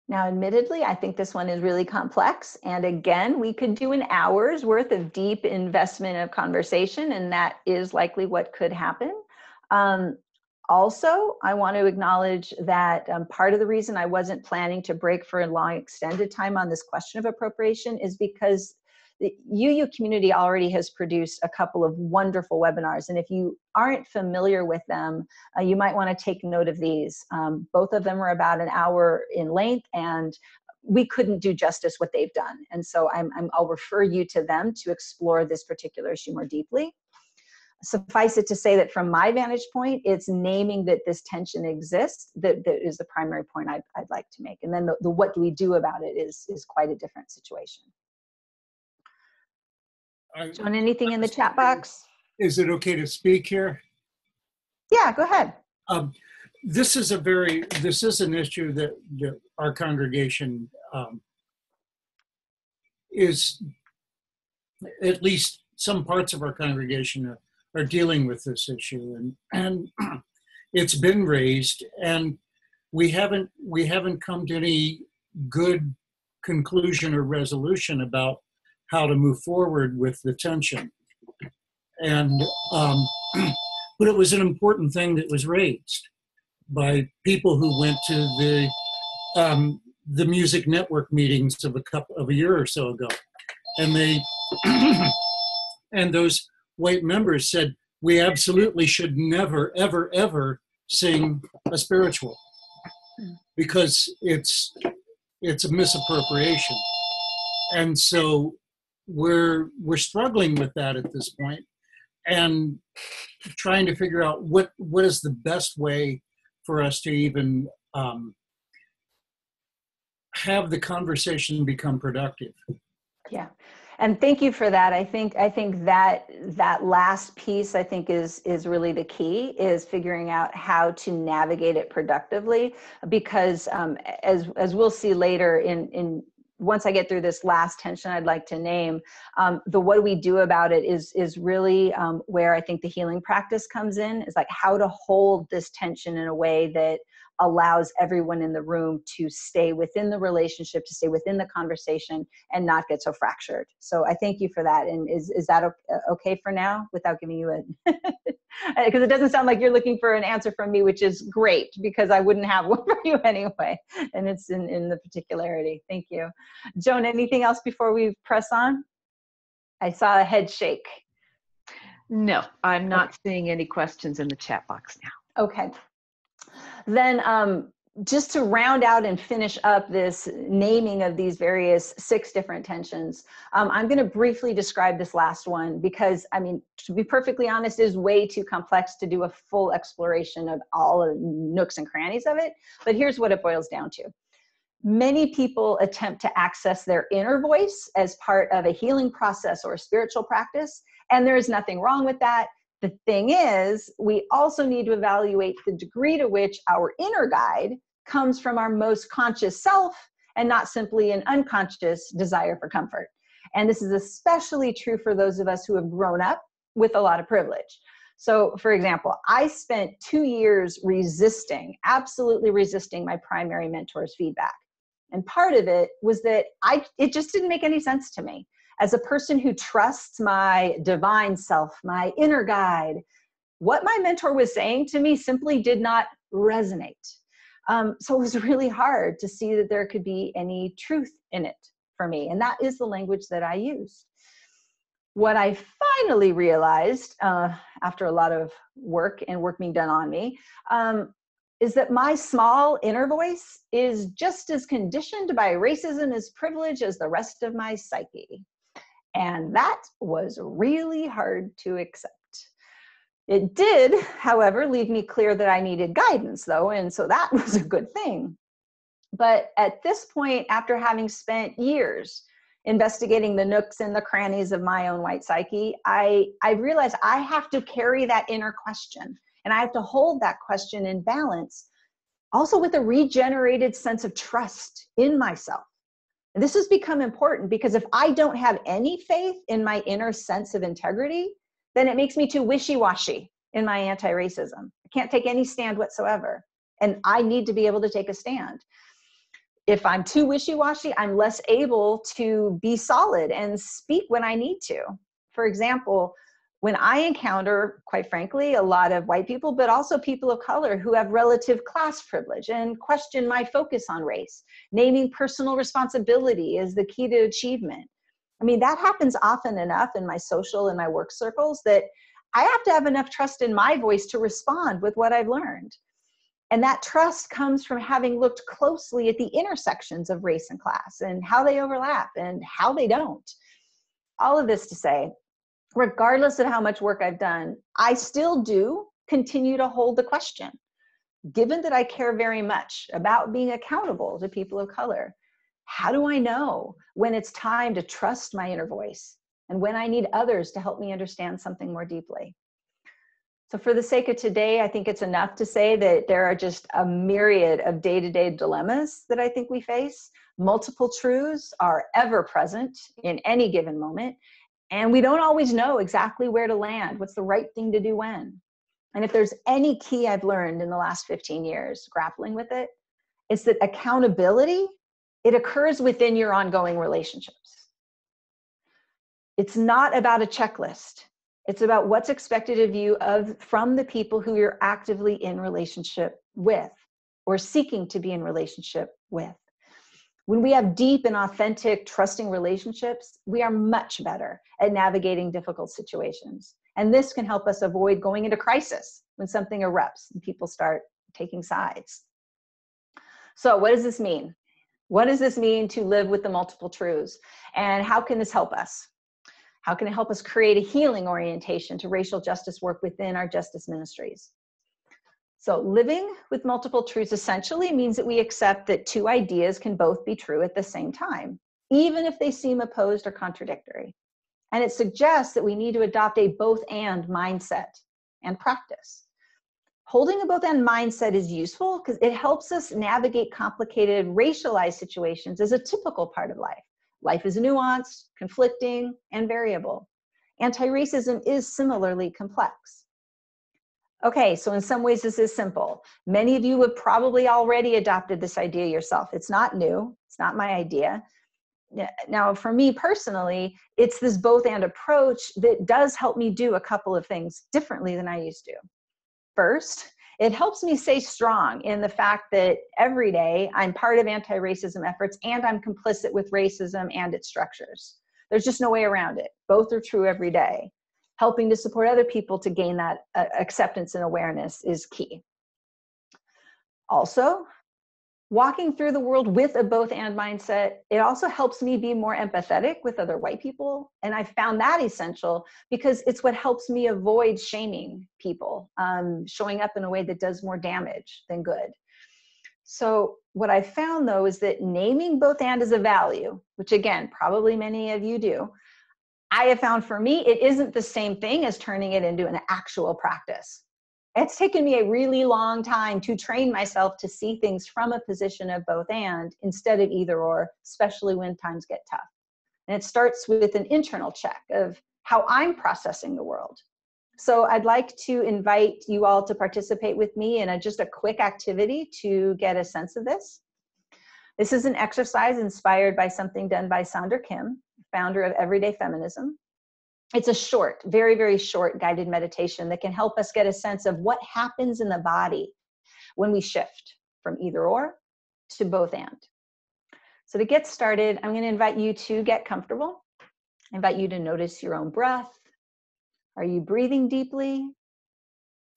Now, admittedly, I think this one is really complex. And again, we could do an hour's worth of deep investment of conversation, and that is likely what could happen. Also, I want to acknowledge that part of the reason I wasn't planning to break for a long extended time on this question of appropriation is because the UU community already has produced a couple of wonderful webinars. And if you aren't familiar with them, you might want to take note of these. Both of them are about an hour in length, and we couldn't do justice what they've done. And so I'll refer you to them to explore this particular issue more deeply. Suffice it to say that from my vantage point, it's naming that this tension exists that is the primary point I'd like to make. And then the what do we do about it is quite a different situation. John, anything in the chat box? Is it okay to speak here? Yeah, go ahead. This is an issue that our congregation is, at least some parts of our congregation are dealing with this issue, and it's been raised, and we haven't come to any good conclusion or resolution about how to move forward with the tension. And but it was an important thing that was raised by people who went to the music network meetings of a year or so ago, and they and those white members said we absolutely should never ever ever sing a spiritual because it's a misappropriation. And so we're struggling with that at this point, and trying to figure out what is the best way for us to even have the conversation become productive. Yeah, and thank you for that. I think that last piece I think is really the key, is figuring out how to navigate it productively, because as we'll see later in once I get through this last tension I'd like to name, the what do we do about it is really where I think the healing practice comes in, is like how to hold this tension in a way that allows everyone in the room to stay within the relationship, to stay within the conversation, and not get so fractured. So I thank you for that. And is that okay for now, without giving you a, because it doesn't sound like you're looking for an answer from me, which is great, because I wouldn't have one for you anyway. And it's in the particularity. Thank you. Joan, anything else before we press on? I saw a head shake. No, I'm not seeing any questions in the chat box now. Okay. Then just to round out and finish up this naming of these various 6 different tensions, I'm going to briefly describe this last one, because, I mean, to be perfectly honest, it is way too complex to do a full exploration of all the nooks and crannies of it. But here's what it boils down to. Many people attempt to access their inner voice as part of a healing process or a spiritual practice, and there is nothing wrong with that. The thing is, we also need to evaluate the degree to which our inner guide comes from our most conscious self and not simply an unconscious desire for comfort. And this is especially true for those of us who have grown up with a lot of privilege. So, for example, I spent 2 years absolutely resisting my primary mentor's feedback. And part of it was that it just didn't make any sense to me. As a person who trusts my divine self, my inner guide, what my mentor was saying to me simply did not resonate. So it was really hard to see that there could be any truth in it for me. And that is the language that I used. What I finally realized after a lot of work and work being done on me is that my small inner voice is just as conditioned by racism as privilege as the rest of my psyche. And that was really hard to accept. It did, however, leave me clear that I needed guidance, though, and so that was a good thing. But at this point, after having spent years investigating the nooks and the crannies of my own white psyche, I realized I have to carry that inner question, and I have to hold that question in balance, also with a regenerated sense of trust in myself. And this has become important because if I don't have any faith in my inner sense of integrity, then it makes me too wishy-washy in my anti-racism. I can't take any stand whatsoever. And I need to be able to take a stand. If I'm too wishy-washy, I'm less able to be solid and speak when I need to. For example, when I encounter, quite frankly, a lot of white people, but also people of color who have relative class privilege and question my focus on race, naming personal responsibility as the key to achievement. I mean, that happens often enough in my social and my work circles that I have to have enough trust in my voice to respond with what I've learned. And that trust comes from having looked closely at the intersections of race and class and how they overlap and how they don't. All of this to say, regardless of how much work I've done, I still do continue to hold the question. Given that I care very much about being accountable to people of color, how do I know when it's time to trust my inner voice and when I need others to help me understand something more deeply? So for the sake of today, I think it's enough to say that there are just a myriad of day-to-day dilemmas that I think we face. Multiple truths are ever present in any given moment, and we don't always know exactly where to land, what's the right thing to do when. And if there's any key I've learned in the last 15 years grappling with it, it's that accountability, it occurs within your ongoing relationships. It's not about a checklist. It's about what's expected of you from the people who you're actively in relationship with or seeking to be in relationship with. When we have deep and authentic, trusting relationships, we are much better at navigating difficult situations. And this can help us avoid going into crisis when something erupts and people start taking sides. So what does this mean? What does this mean to live with the multiple truths? And how can this help us? How can it help us create a healing orientation to racial justice work within our justice ministries? So living with multiple truths essentially means that we accept that two ideas can both be true at the same time, even if they seem opposed or contradictory. And it suggests that we need to adopt a both-and mindset and practice. Holding a both-and mindset is useful because it helps us navigate complicated racialized situations as a typical part of life. Life is nuanced, conflicting, and variable. Anti-racism is similarly complex. Okay, so in some ways this is simple. Many of you have probably already adopted this idea yourself. It's not new, it's not my idea. Now, for me personally, it's this both-and approach that does help me do a couple of things differently than I used to. First, it helps me stay strong in the fact that every day I'm part of anti-racism efforts and I'm complicit with racism and its structures. There's just no way around it. Both are true every day. Helping to support other people to gain that acceptance and awareness is key. Also, walking through the world with a both-and mindset, it also helps me be more empathetic with other white people. And I found that essential because it's what helps me avoid shaming people, showing up in a way that does more damage than good. So what I found though is that naming both-and as a value, which again, probably many of you do, I have found for me, it isn't the same thing as turning it into an actual practice. It's taken me a really long time to train myself to see things from a position of both and instead of either or, especially when times get tough. And it starts with an internal check of how I'm processing the world. So I'd like to invite you all to participate with me in just a quick activity to get a sense of this. This is an exercise inspired by something done by Sandra Kim, founder of Everyday Feminism. It's a short, very, very short guided meditation that can help us get a sense of what happens in the body when we shift from either or to both and. So to get started, I'm going to invite you to get comfortable. I invite you to notice your own breath. Are you breathing deeply?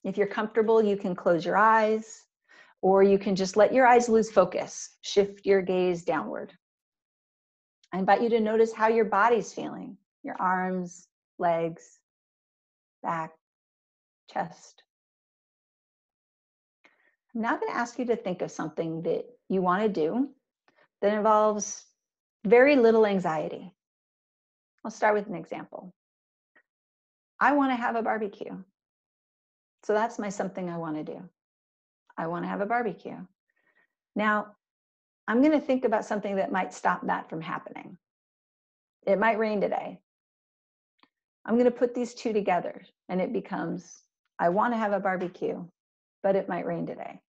If you're comfortable, you can close your eyes, or you can just let your eyes lose focus. Shift your gaze downward. I invite you to notice how your body's feeling, your arms, legs, back, chest. I'm now going to ask you to think of something that you want to do that involves very little anxiety. I'll start with an example. I want to have a barbecue. So that's something I want to do. I want to have a barbecue. Now, I'm going to think about something that might stop that from happening. It might rain today. I'm going to put these two together and it becomes, I want to have a barbecue, but it might rain today.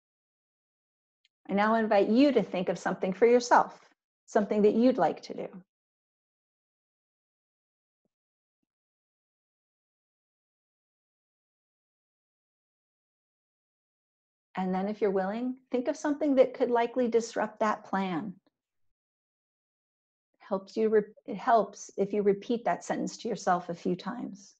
I now invite you to think of something for yourself, something that you'd like to do. And then if you're willing, think of something that could likely disrupt that plan. It helps if you repeat that sentence to yourself a few times.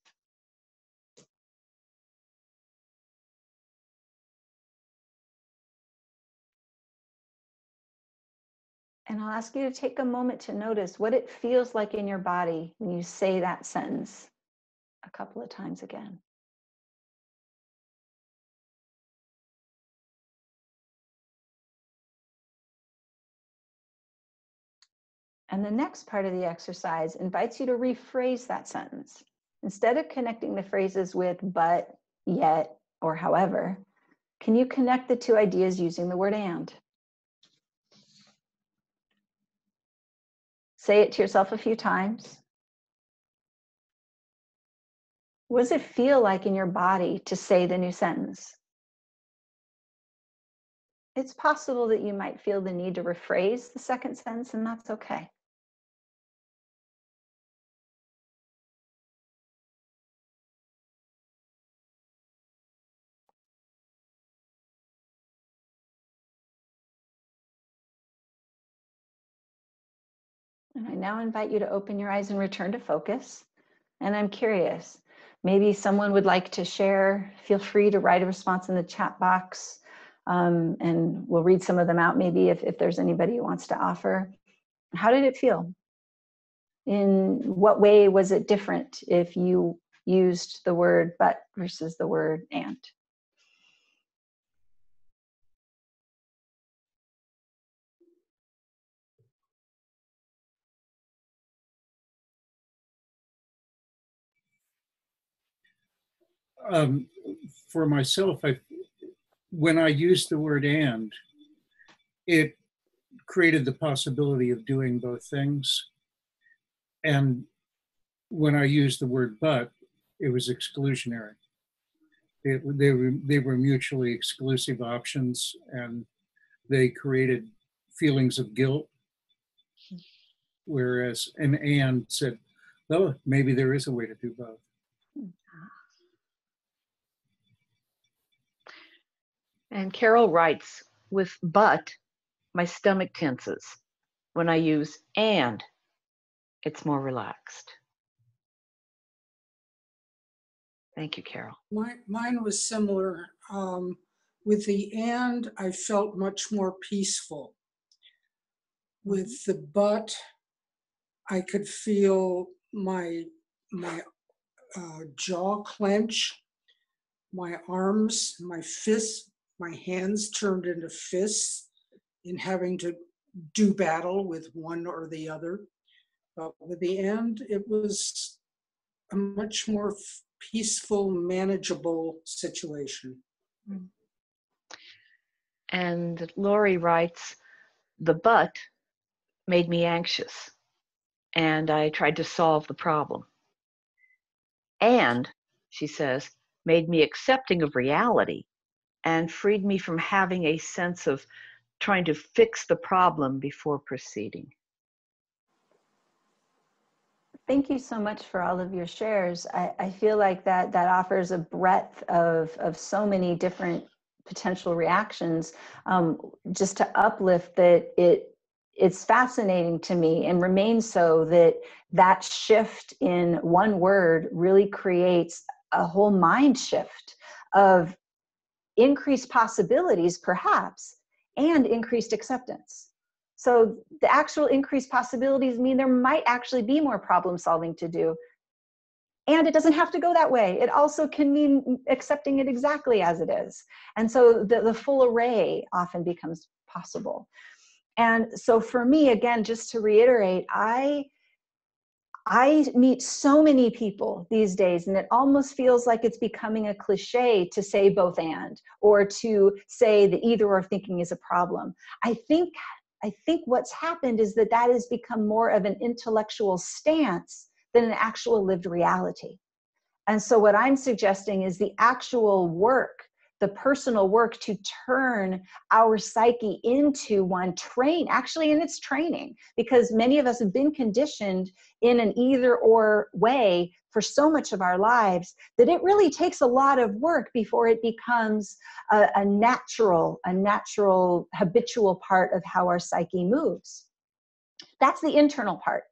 And I'll ask you to take a moment to notice what it feels like in your body when you say that sentence a couple of times again. And the next part of the exercise invites you to rephrase that sentence. Instead of connecting the phrases with but, yet, or however, can you connect the two ideas using the word and? Say it to yourself a few times. What does it feel like in your body to say the new sentence? It's possible that you might feel the need to rephrase the second sentence, and that's okay. And I now invite you to open your eyes and return to focus. And I'm curious, maybe someone would like to share. Feel free to write a response in the chat box. And we'll read some of them out maybe if there's anybody who wants to offer. How did it feel? In what way was it different if you used the word but versus the word and? For myself, when I used the word and, it created the possibility of doing both things. And when I used the word but, it was exclusionary. They were mutually exclusive options, and they created feelings of guilt. Whereas an and said, oh, maybe there is a way to do both. And Carol writes, with but, my stomach tenses. When I use and, it's more relaxed. Thank you, Carol. Mine was similar. With the and, I felt much more peaceful. With the but, I could feel my jaw clench, my arms, my fists, my hands turned into fists in having to do battle with one or the other. But with the and, it was a much more peaceful, manageable situation. And Lori writes, the but made me anxious, and I tried to solve the problem. And, she says, made me accepting of reality and freed me from having a sense of trying to fix the problem before proceeding. Thank you so much for all of your shares. I feel like that offers a breadth of so many different potential reactions. Just to uplift that, it's fascinating to me and remains so that shift in one word really creates a whole mind shift of increased possibilities, perhaps, and increased acceptance. So the actual increased possibilities mean there might actually be more problem solving to do. And it doesn't have to go that way. It also can mean accepting it exactly as it is. And so the full array often becomes possible. And so for me, again, just to reiterate, I meet so many people these days, and it almost feels like it's becoming a cliche to say both and, or to say the either or thinking is a problem. I think what's happened is that has become more of an intellectual stance than an actual lived reality. And so what I'm suggesting is the actual work, the personal work to turn our psyche into one actually in its training, because many of us have been conditioned in an either or way for so much of our lives that it really takes a lot of work before it becomes a natural habitual part of how our psyche moves. That's the internal part.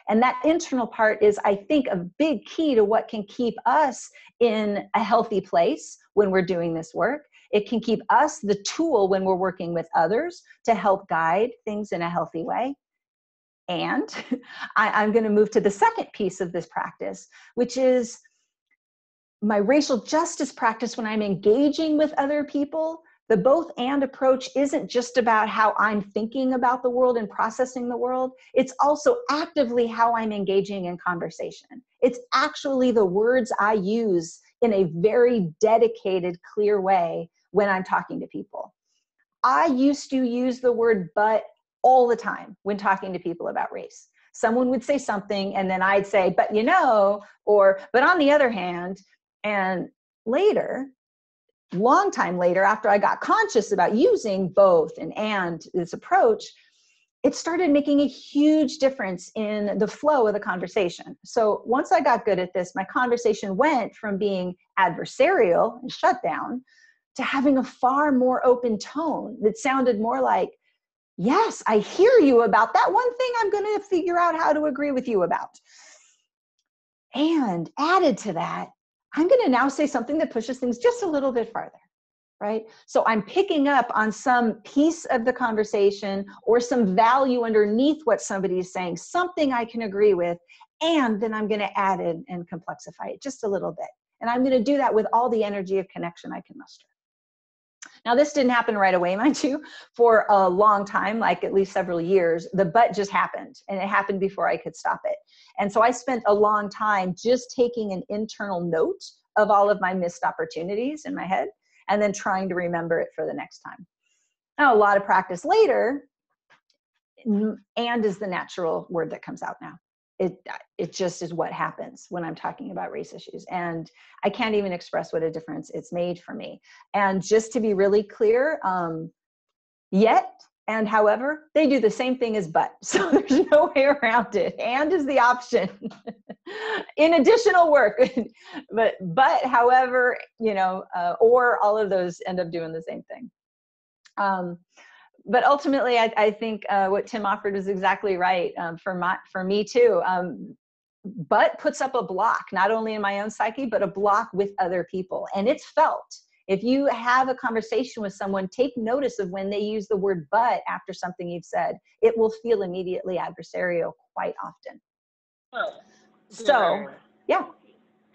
And that internal part is, I think, a big key to what can keep us in a healthy place when we're doing this work. It can keep us the tool when we're working with others to help guide things in a healthy way. And I'm going to move to the second piece of this practice, which is my racial justice practice. When I'm engaging with other people, the both and approach isn't just about how I'm thinking about the world and processing the world. It's also actively how I'm engaging in conversation. It's actually the words I use in a very dedicated, clear way when I'm talking to people. I used to use the word but all the time when talking to people about race. Someone would say something and then I'd say, but you know, or but on the other hand. And later, long time later, after I got conscious about using both and this approach, it started making a huge difference in the flow of the conversation. So once I got good at this, my conversation went from being adversarial and shut down to having a far more open tone that sounded more like, yes, I hear you about that one thing I'm going to figure out how to agree with you about. And added to that, I'm going to now say something that pushes things just a little bit farther. Right? So I'm picking up on some piece of the conversation or some value underneath what somebody is saying, something I can agree with, and then I'm going to add it and complexify it just a little bit. And I'm going to do that with all the energy of connection I can muster. Now, this didn't happen right away, mind you, for a long time, like at least several years. The but just happened, and it happened before I could stop it. And so I spent a long time just taking an internal note of all of my missed opportunities in my head, and then trying to remember it for the next time. Now, a lot of practice later, and is the natural word that comes out now. It just is what happens when I'm talking about race issues. And I can't even express what a difference it's made for me. And just to be really clear, yet and however, they do the same thing as but. So there's no way around it. And is the option in additional work. but however, you know, or all of those end up doing the same thing. But ultimately, I think what Tim offered is exactly right for me too. But puts up a block, not only in my own psyche, but a block with other people. And it's felt. If you have a conversation with someone, take notice of when they use the word but after something you've said. It will feel immediately adversarial quite often. Oh, so, yeah.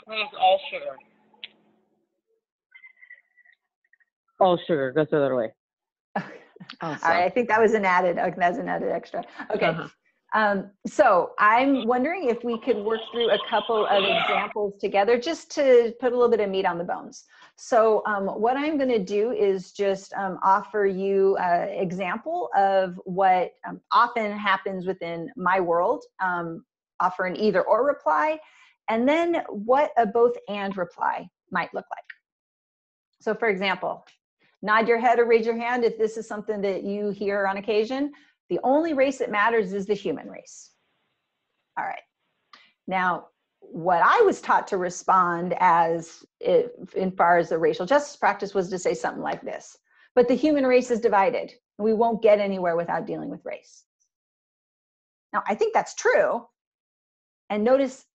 It's all sugar. All sugar, goes the other way. Awesome. All right, I think that was an added extra. Okay. So I'm wondering if we could work through a couple of examples together just to put a little bit of meat on the bones. So what I'm going to do is just offer you an example of what often happens within my world, offer an either or reply, and then what a both and reply might look like. So for example, nod your head or raise your hand if this is something that you hear on occasion. The only race that matters is the human race. All right. Now, what I was taught to respond as in far as the racial justice practice was to say something like this: but the human race is divided, and we won't get anywhere without dealing with race. Now, I think that's true. And notice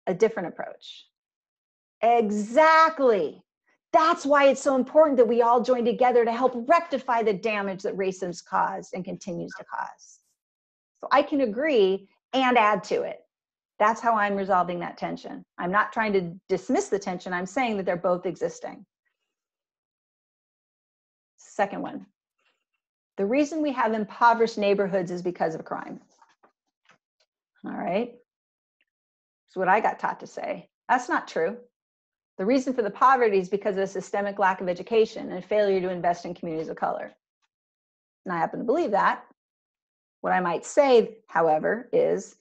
a different approach. Exactly. That's why it's so important that we all join together to help rectify the damage that racism's caused and continues to cause. So I can agree and add to it. That's how I'm resolving that tension. I'm not trying to dismiss the tension. I'm saying that they're both existing. Second one. The reason we have impoverished neighborhoods is because of crime. All right. That's what I got taught to say. That's not true. The reason for the poverty is because of a systemic lack of education and failure to invest in communities of color. And I happen to believe that. What I might say, however, is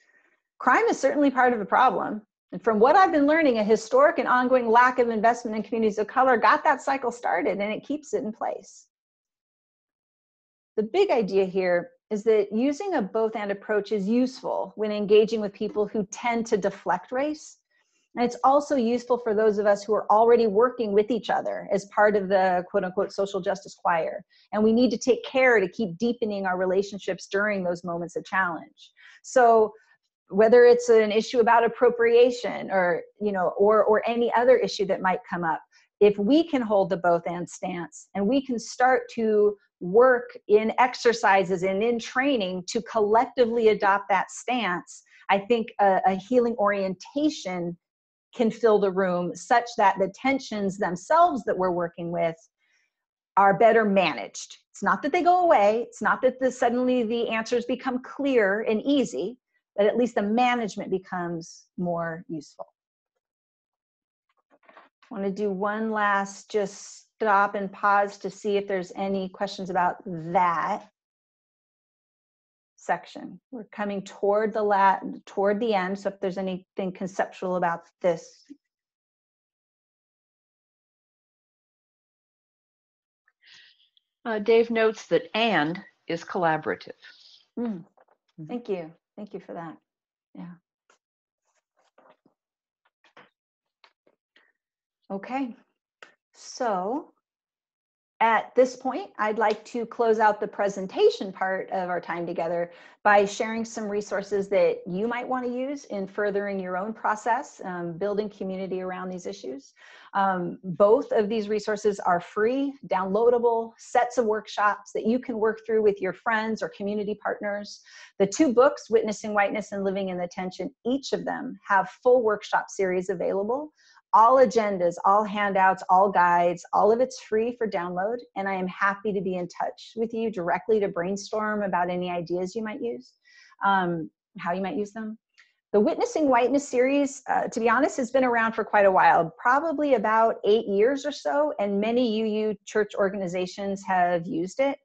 crime is certainly part of the problem. And from what I've been learning, a historic and ongoing lack of investment in communities of color got that cycle started, and it keeps it in place. The big idea here is that using a both and approach is useful when engaging with people who tend to deflect race. And it's also useful for those of us who are already working with each other as part of the quote unquote social justice choir. And we need to take care to keep deepening our relationships during those moments of challenge. So whether it's an issue about appropriation or, or any other issue that might come up, if we can hold the both and stance and we can start to work in exercises and in training to collectively adopt that stance, I think a healing orientation can fill the room such that the tensions themselves that we're working with are better managed. It's not that they go away. It's not that suddenly the answers become clear and easy, but at least the management becomes more useful. I want to do one last just stop and pause to see if there's any questions about that section. We're coming toward the end, so if there's anything conceptual about this. Dave notes that "and" is collaborative. Thank you. Thank you for that. Yeah. Okay. So at this point, I'd like to close out the presentation part of our time together by sharing some resources that you might want to use in furthering your own process, building community around these issues. Both of these resources are free, downloadable sets of workshops that you can work through with your friends or community partners. The two books, Witnessing Whiteness and Living in the Tension, each of them have full workshop series available. All agendas, all handouts, all guides, all of it's free for download. And I am happy to be in touch with you directly to brainstorm about any ideas you might use, how you might use them. The Witnessing Whiteness series, to be honest, has been around for quite a while, probably about 8 years or so, and many UU church organizations have used it.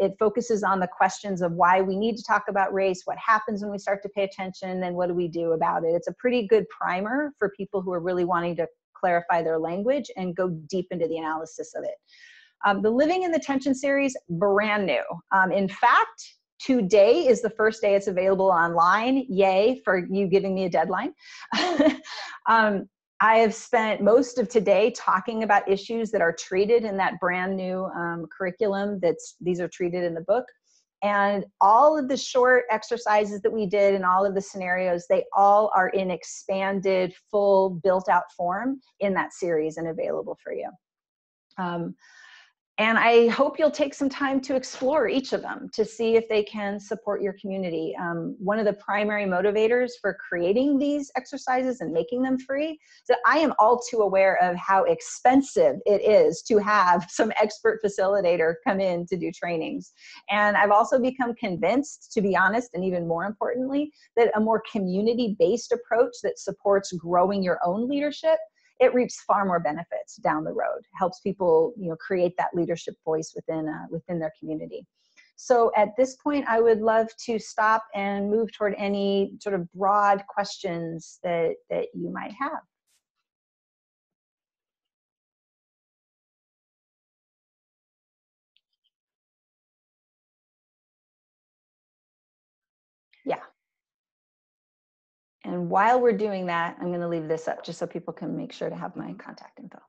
It focuses on the questions of why we need to talk about race, what happens when we start to pay attention, and what do we do about it. It's a pretty good primer for people who are really wanting to clarify their language and go deep into the analysis of it. The Living in the Tension series, brand new. In fact, today is the first day it's available online. Yay for you giving me a deadline. I have spent most of today talking about issues that are treated in that brand new curriculum. These are treated in the book. And all of the short exercises that we did and all of the scenarios, they all are in expanded, full, built out form in that series and available for you. And I hope you'll take some time to explore each of them to see if they can support your community. One of the primary motivators for creating these exercises and making them free is that I am all too aware of how expensive it is to have some expert facilitator come in to do trainings. And I've also become convinced, to be honest, and even more importantly, that a more community-based approach that supports growing your own leadership, it reaps far more benefits down the road, helps people, create that leadership voice within their community. So at this point, I would love to stop and move toward any sort of broad questions that you might have. Yeah. And while we're doing that, I'm going to leave this up just so people can make sure to have my contact info.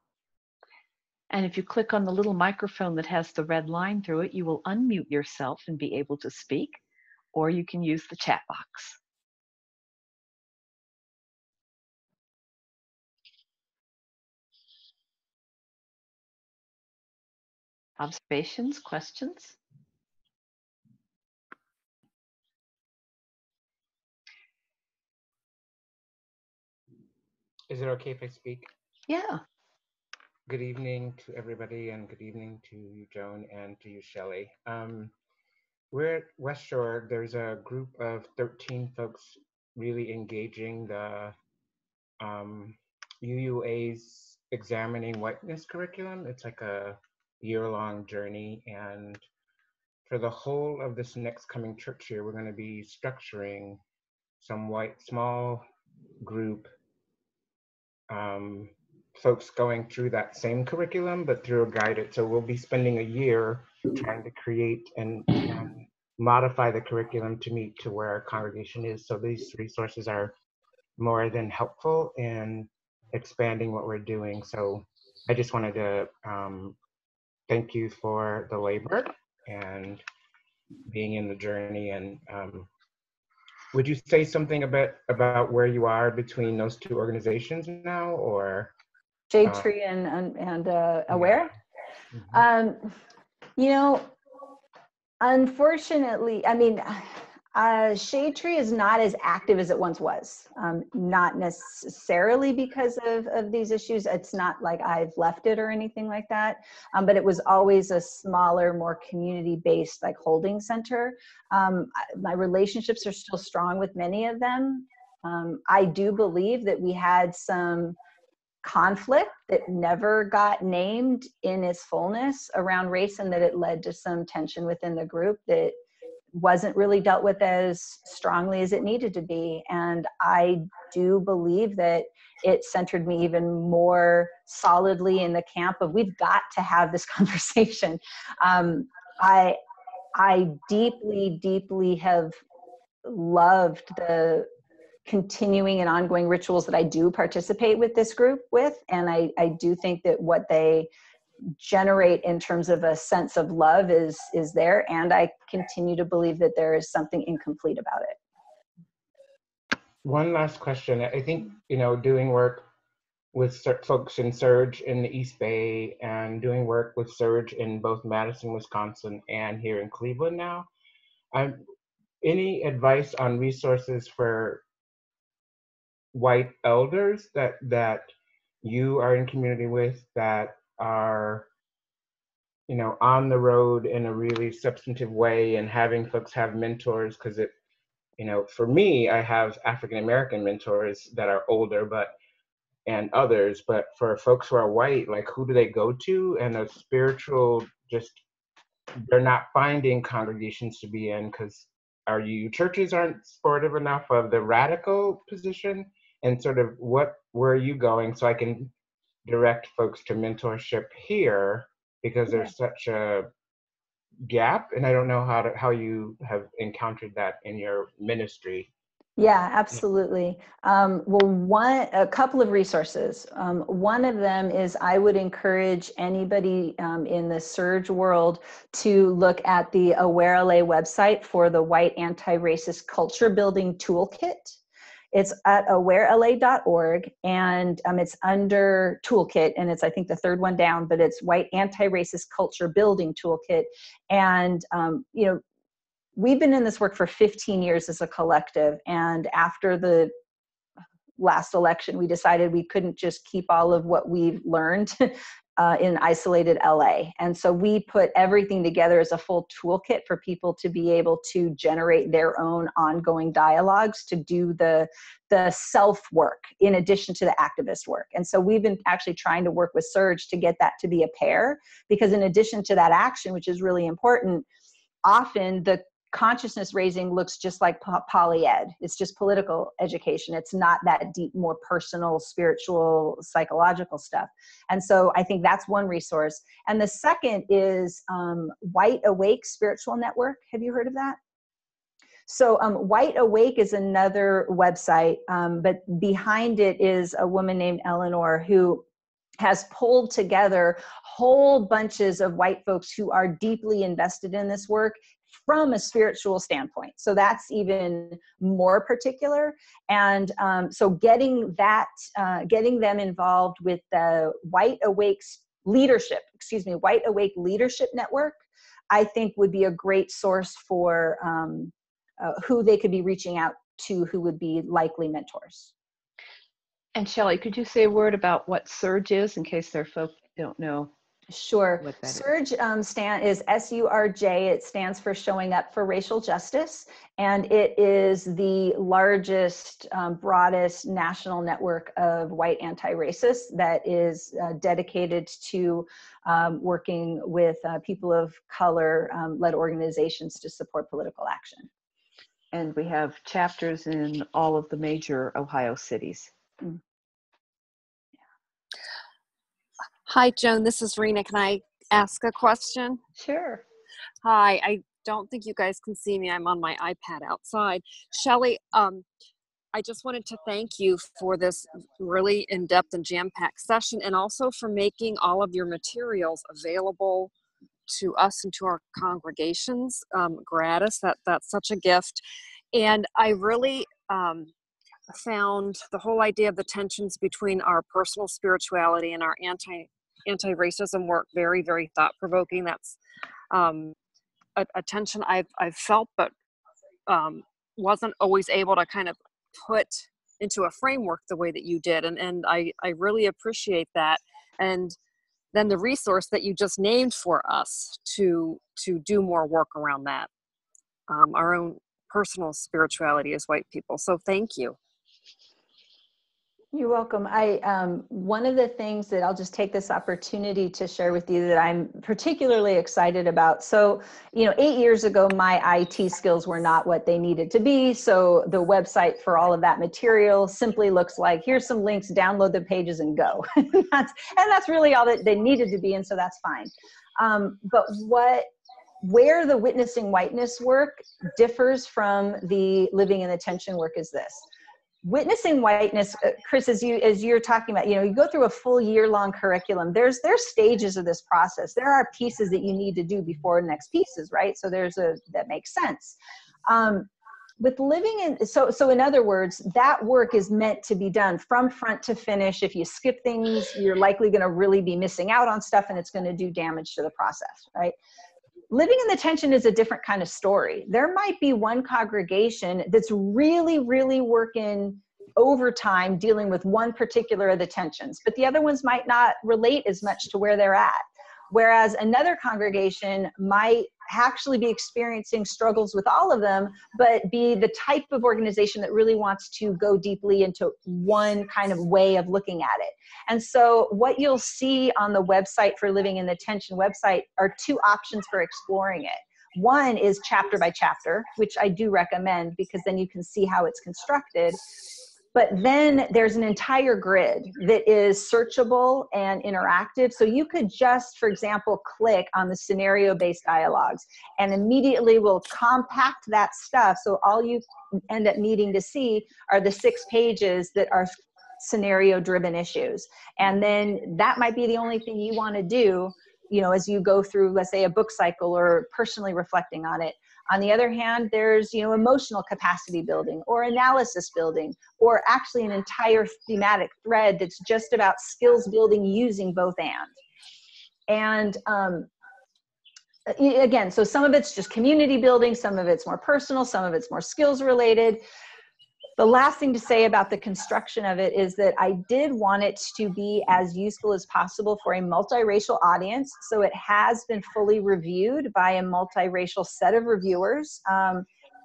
And if you click on the little microphone that has the red line through it, you will unmute yourself and be able to speak, or you can use the chat box. Observations, questions? Is it okay if I speak? Yeah. Good evening to everybody, and good evening to you, Joan, and to you, Shelly. We're at West Shore. There's a group of 13 folks really engaging the UUA's Examining Whiteness curriculum. It's like a year-long journey, and for the whole of this next coming church year, we're going to be structuring some small group folks going through that same curriculum, but through a guided. So we'll be spending a year trying to create and modify the curriculum to meet to where our congregation is. So these resources are more than helpful in expanding what we're doing. So I just wanted to thank you for the labor and being in the journey. And would you say something about where you are between those two organizations now, or? Shade Tree and Aware? Mm-hmm. Unfortunately, I mean, Shade Tree is not as active as it once was. Not necessarily because of these issues. It's not like I've left it or anything like that. But it was always a smaller, more community-based holding center. My relationships are still strong with many of them. I do believe that we had some conflict that never got named in its fullness around race, and that it led to some tension within the group that wasn't really dealt with as strongly as it needed to be. And I do believe that it centered me even more solidly in the camp of, we've got to have this conversation. I deeply, deeply have loved the continuing and ongoing rituals that I do participate with this group with. And I do think that what they generate in terms of a sense of love is there. And I continue to believe that there is something incomplete about it. One last question. I think, doing work with folks in Surge in the East Bay and doing work with Surge in both Madison, Wisconsin and here in Cleveland now, any advice on resources for white elders that you are in community with that are on the road in a really substantive way, and having folks have mentors? Because it for me, I have African American mentors that are older and others, but for folks who are white, who do they go to? And a spiritual, they're not finding congregations to be in because our UU churches aren't supportive enough of the radical position. And sort of where are you going, so I can direct folks to mentorship here, because there's such a gap, and I don't know how you have encountered that in your ministry. Yeah, absolutely. Well, a couple of resources. One of them is, I would encourage anybody in the Surge world to look at the Aware LA website for the White Anti-Racist Culture Building Toolkit. It's at awarela.org, and it's under Toolkit, and it's, I think, the third one down, but it's White Anti-Racist Culture Building Toolkit. And, you know, we've been in this work for 15 years as a collective, and after the last election, we decided we couldn't just keep all of what we've learned in isolated LA. And so we put everything together as a full toolkit for people to be able to generate their own ongoing dialogues, to do the self-work in addition to the activist work. And so we've been actually trying to work with Surge to get that to be a pair, because in addition to that action, which is really important, often the consciousness raising looks just like poly-ed. It's just political education. It's not that deep, more personal, spiritual, psychological stuff. And so I think that's one resource. And the second is White Awake Spiritual Network. Have you heard of that? So White Awake is another website, but behind it is a woman named Eleanor who has pulled together whole bunches of white folks who are deeply invested in this work from a spiritual standpoint. So that's even more particular. And so getting them involved with the White Awake Leadership Network, I think would be a great source for who they could be reaching out to, who would be likely mentors. And Shelly, could you say a word about what Surge is, in case there are folks who don't know? Sure. What that Surge is S-U-R-J. It stands for Showing Up for Racial Justice, and it is the largest, broadest national network of white anti-racists that is dedicated to working with people of color led organizations to support political action. And we have chapters in all of the major Ohio cities. Mm. Hi, Joan, this is Rena. Can I ask a question? Sure. Hi, I don't think you guys can see me. I'm on my iPad outside. Shelly, I just wanted to thank you for this really in-depth and jam-packed session, and also for making all of your materials available to us and to our congregations gratis. That's such a gift. And I really found the whole idea of the tensions between our personal spirituality and our anti-racism work very, very thought-provoking. That's a tension I've felt, but wasn't always able to kind of put into a framework the way that you did. And I really appreciate that. And then the resource that you just named for us to do more work around that, our own personal spirituality as white people. So thank you. You're welcome. One of the things that I'll just take this opportunity to share with you that I'm particularly excited about. So, 8 years ago, my IT skills were not what they needed to be. So the website for all of that material simply looks like, here's some links, download the pages and go. and that's really all that they needed to be. And so that's fine. But where the Witnessing Whiteness work differs from the Living in the Tension work is this. Witnessing Whiteness, Chris, as you're talking about, you go through a full year-long curriculum. There's stages of this process. There are pieces that you need to do before the next pieces, right? So that makes sense. With living in, so in other words, that work is meant to be done from front to finish. If you skip things, you're likely going to really be missing out on stuff, and it's going to do damage to the process, right? Living in the Tension is a different kind of story. There might be one congregation that's really, really working overtime dealing with one particular of the tensions, but the other ones might not relate as much to where they're at. Whereas another congregation might actually be experiencing struggles with all of them, but be the type of organization that really wants to go deeply into one kind of way of looking at it. And so what you'll see on the website for Living in the Tension website are two options for exploring it. One is chapter by chapter, which I do recommend because then you can see how it's constructed. But then there's an entire grid that is searchable and interactive. So you could just, for example, click on the scenario-based dialogues and immediately will compact that stuff. So all you end up needing to see are the 6 pages that are scenario-driven issues. And then that might be the only thing you want to do, as you go through, let's say, a book cycle or personally reflecting on it. On the other hand, there's, emotional capacity building or analysis building, or actually an entire thematic thread that's just about skills building using both and. Again, so some of it's just community building, some of it's more personal, some of it's more skills related. The last thing to say about the construction of it is that I did want it to be as useful as possible for a multiracial audience. So it has been fully reviewed by a multiracial set of reviewers.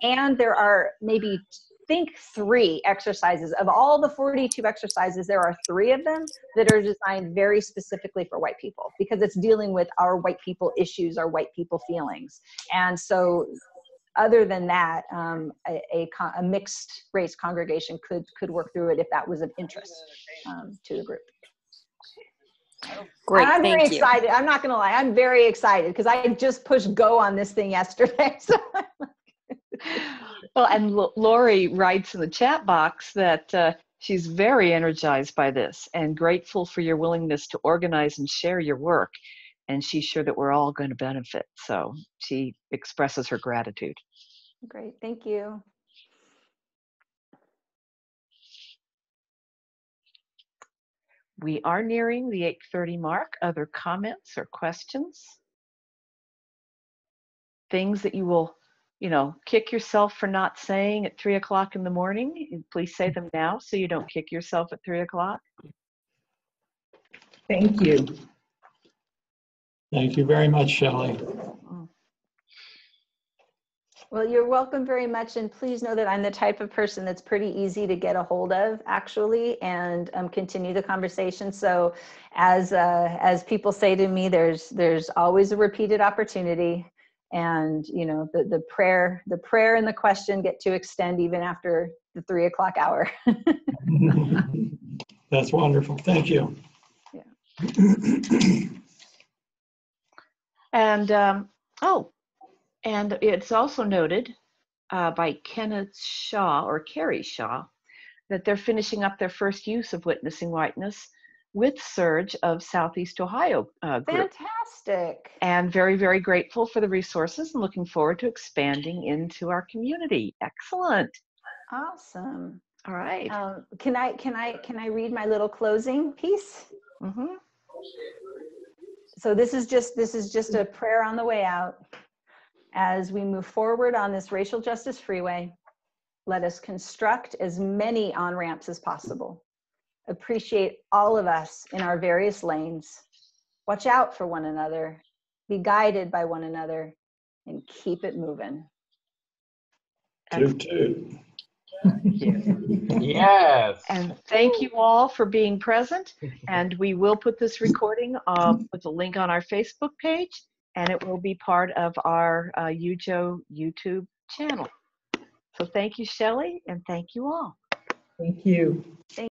And there are maybe, think 3 exercises. Of all the 42 exercises, there are 3 of them that are designed very specifically for white people, because it's dealing with our white people issues, our white people feelings. And so other than that, a mixed race congregation could work through it if that was of interest to the group. Great, I'm very thank you. excited. I'm not going to lie. I'm very excited because I just pushed go on this thing yesterday. So. Well, and Lori writes in the chat box that she's very energized by this and grateful for your willingness to organize and share your work. And she's sure that we're all going to benefit. So she expresses her gratitude. Great, thank you. We are nearing the 8:30 mark. Other comments or questions? Things that you will, kick yourself for not saying at 3 o'clock in the morning. Please say them now so you don't kick yourself at 3 o'clock. Thank you. Thank you very much, Shelley. Well, you're welcome very much, and please know that I'm the type of person that's pretty easy to get a hold of, actually, and continue the conversation. So, as people say to me, there's always a repeated opportunity, and the prayer and the question get to extend even after the 3 o'clock hour. That's wonderful. Thank you. Yeah. And it's also noted by Kenneth Shaw or Carrie Shaw that they're finishing up their first use of Witnessing Whiteness with Surge of Southeast Ohio group. Fantastic. And very, very grateful for the resources and looking forward to expanding into our community. Excellent. Awesome. All right. Can I read my little closing piece? Mm-hmm. So this is just a prayer on the way out. As we move forward on this racial justice freeway, let us construct as many on-ramps as possible. Appreciate all of us in our various lanes. Watch out for one another. Be guided by one another, and keep it moving. Toot toot. Yes. And thank you all for being present. And we will put this recording with a link on our Facebook page, and it will be part of our UUJO YouTube channel. So thank you, Shelley, and thank you all. Thank you. Thank